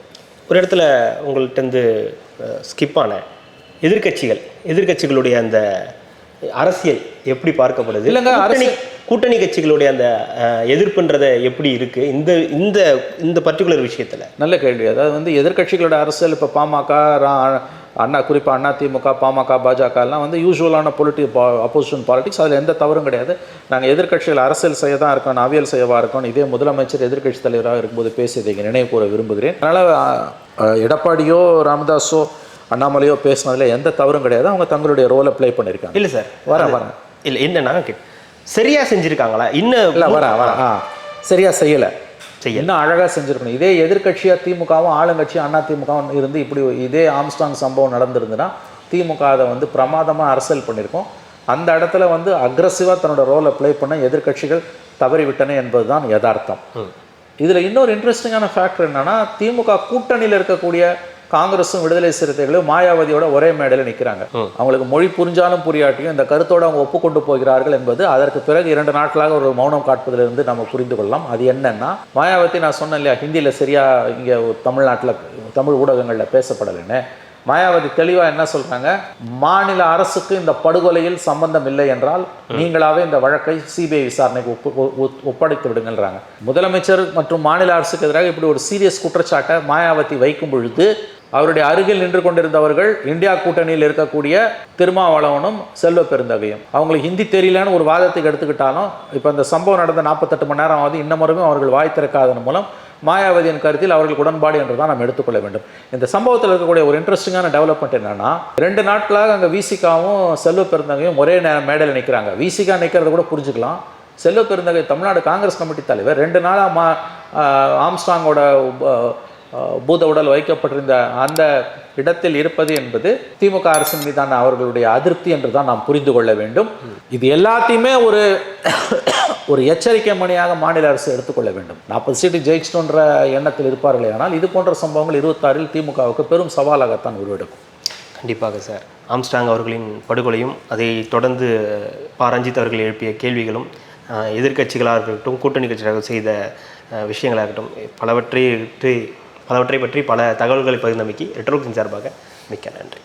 ஒரு இடத்துல உங்கள்கிட்ட ஸ்கிப்பான எதிர்கட்சிகளுடைய அந்த அரசியல் எப்படி பார்க்கப்படுது? இல்லைங்க, கூட்டணி கட்சிகளுடைய அந்த எதிர்ப்புன்றதை எப்படி இருக்கு இந்த இந்த இந்த பர்டிகுலர் விஷயத்தில்? நல்ல கேள்வி. அதாவது எதிர்கட்சிகளோட அரசியல் இப்போ பாமக, குறிப்பாக அதிமுக, பாமக, பாஜகலாம் யூஸ்வலான அப்போசிஷன் பாலிட்டிக்ஸ். அதில் எந்த தவறும் கிடையாது. நாங்கள் எதிர்கட்சிகள் அரசியல் செய்ய தான் இருக்கோம், அவியல் செய்யவா இருக்கோம். இதே முதலமைச்சர் எதிர்கட்சி தலைவராக இருக்கும்போது பேசியதை இங்கே நினைவு கூற விரும்புகிறேன். அதனால் எடப்பாடியோ ராமதாஸோ அண்ணாமலையோ பேசினதில் எந்த தவறும் கிடையாது. அவங்க தங்களுடைய ரோலை ப்ளே பண்ணியிருக்காங்க. இல்லை சார், வரேன். இல்லை, என்னன்னா சரியாக செஞ்சுருக்காங்களா? இன்னும் இல்லை, வரேன். சரியாக செய்யலை, இன்னும் அழகாக செஞ்சுருக்கணும். இதே எதிர்கட்சியாக திமுகவும் ஆளுங்கட்சியாக அதிமுகவும் இருந்து இப்படி இதே ஆம்ஸ்டாங் சம்பவம் நடந்திருந்துன்னா திமுக அதை பிரமாதமாக அரசியல் பண்ணியிருக்கோம். அந்த இடத்துல அக்ரஸிவாக தன்னோட ரோலை ப்ளே பண்ண எதிர்கட்சிகள் தவறிவிட்டன என்பது தான் யதார்த்தம். இதில் இன்னொரு இன்ட்ரெஸ்டிங்கான ஃபேக்டர் என்னென்னா, திமுக கூட்டணியில் இருக்கக்கூடிய காங்கிரஸும் விடுதலை சிறுத்தைகளும் மாயாவதியோட ஒரே மேடையில் நிற்கிறாங்க. அவங்களுக்கு மொழி புரிஞ்சாலும் புரியாட்டியும் இந்த கருத்தோடு அவங்க ஒப்புக்கொண்டு போகிறார்கள் என்பது அதற்கு பிறகு 2 நாட்களாக ஒரு மௌனம் காட்டுவதிலிருந்து நம்ம புரிந்து கொள்ளலாம். அது என்னன்னா, மாயாவதி நான் சொன்னேன் இல்லையா, ஹிந்தியில் சரியாக இங்கே தமிழ்நாட்டில் தமிழ் ஊடகங்களில் பேசப்படலைன்னு. மாயாவதி தெளிவாக என்ன சொல்கிறாங்க, மாநில அரசுக்கு இந்த படுகொலையில் சம்பந்தம் இல்லை என்றால் நீங்களாவே இந்த வழக்கை சிபிஐ விசாரணைக்கு ஒப்படைத்து விடுங்கள்ன்றாங்க. முதலமைச்சர் மற்றும் மாநில அரசுக்கு எதிராக இப்படி ஒரு சீரியஸ் குற்றச்சாட்டை மாயாவதி வைக்கும் பொழுது அவருடைய அருகில் நின்று கொண்டிருந்தவர்கள் இந்தியா கூட்டணியில் இருக்கக்கூடிய திருமாவளவனும் செல்வ பெருந்தகையும். அவங்களுக்கு ஹிந்தி தெரியலன்னு ஒரு வாதத்துக்கு எடுத்துக்கிட்டாலும் இப்போ இந்த சம்பவம் நடந்த 48 மணி நேரம் ஆகுது, இன்னமும் அவர்கள் வாய் திறக்காதன் மூலம் மாயாவதியின் கருத்தில் அவர்களுக்கு உடன்பாடு என்று தான் நாம் எடுத்துக்கொள்ள வேண்டும். இந்த சம்பவத்தில் இருக்கக்கூடிய ஒரு இன்ட்ரெஸ்டிங்கான டெவலப்மெண்ட் என்னன்னா, 2 நாட்களாக அங்கே விசிகாவும் செல்வ பெருந்தகையும் ஒரே மேடையில் நிற்கிறாங்க. விசிகா நிற்கிறத கூட புரிஞ்சுக்கலாம். செல்வ பெருந்தகை தமிழ்நாடு காங்கிரஸ் கமிட்டி தலைவர் 2 நாளாக ஆம்ஸ்டாங்கோட பூத உடல் வைக்கப்பட்டிருந்த அந்த இடத்தில் இருப்பது என்பது திமுக அரசின் மீதான அவர்களுடைய அதிருப்தி என்று தான் நாம் புரிந்து கொள்ள வேண்டும். இது எல்லாத்தையுமே ஒரு எச்சரிக்கை மணியாக மாநில அரசு எடுத்துக்கொள்ள வேண்டும். 40 சீட்டு ஜெயிச்சிட்டோன்ற எண்ணத்தில் இருப்பார்களே, ஆனால் இது போன்ற சம்பவங்கள் 26 திமுகவுக்கு பெரும் சவாலாகத்தான் உருவெடுக்கும். கண்டிப்பாக சார். ஆம்ஸ்டாங் அவர்களின் படுகொலையும் அதை தொடர்ந்து ரஞ்சித் அவர்கள் எழுப்பிய கேள்விகளும், எதிர்கட்சிகளாக இருக்கட்டும் கூட்டணி கட்சிகளாக செய்த விஷயங்களாகட்டும், பலவற்றை பற்றி பல தகவல்களை பகிர்ந்தமைக்கு ரெட்ரோக்கின் சார்பாக மிக்க நன்றி.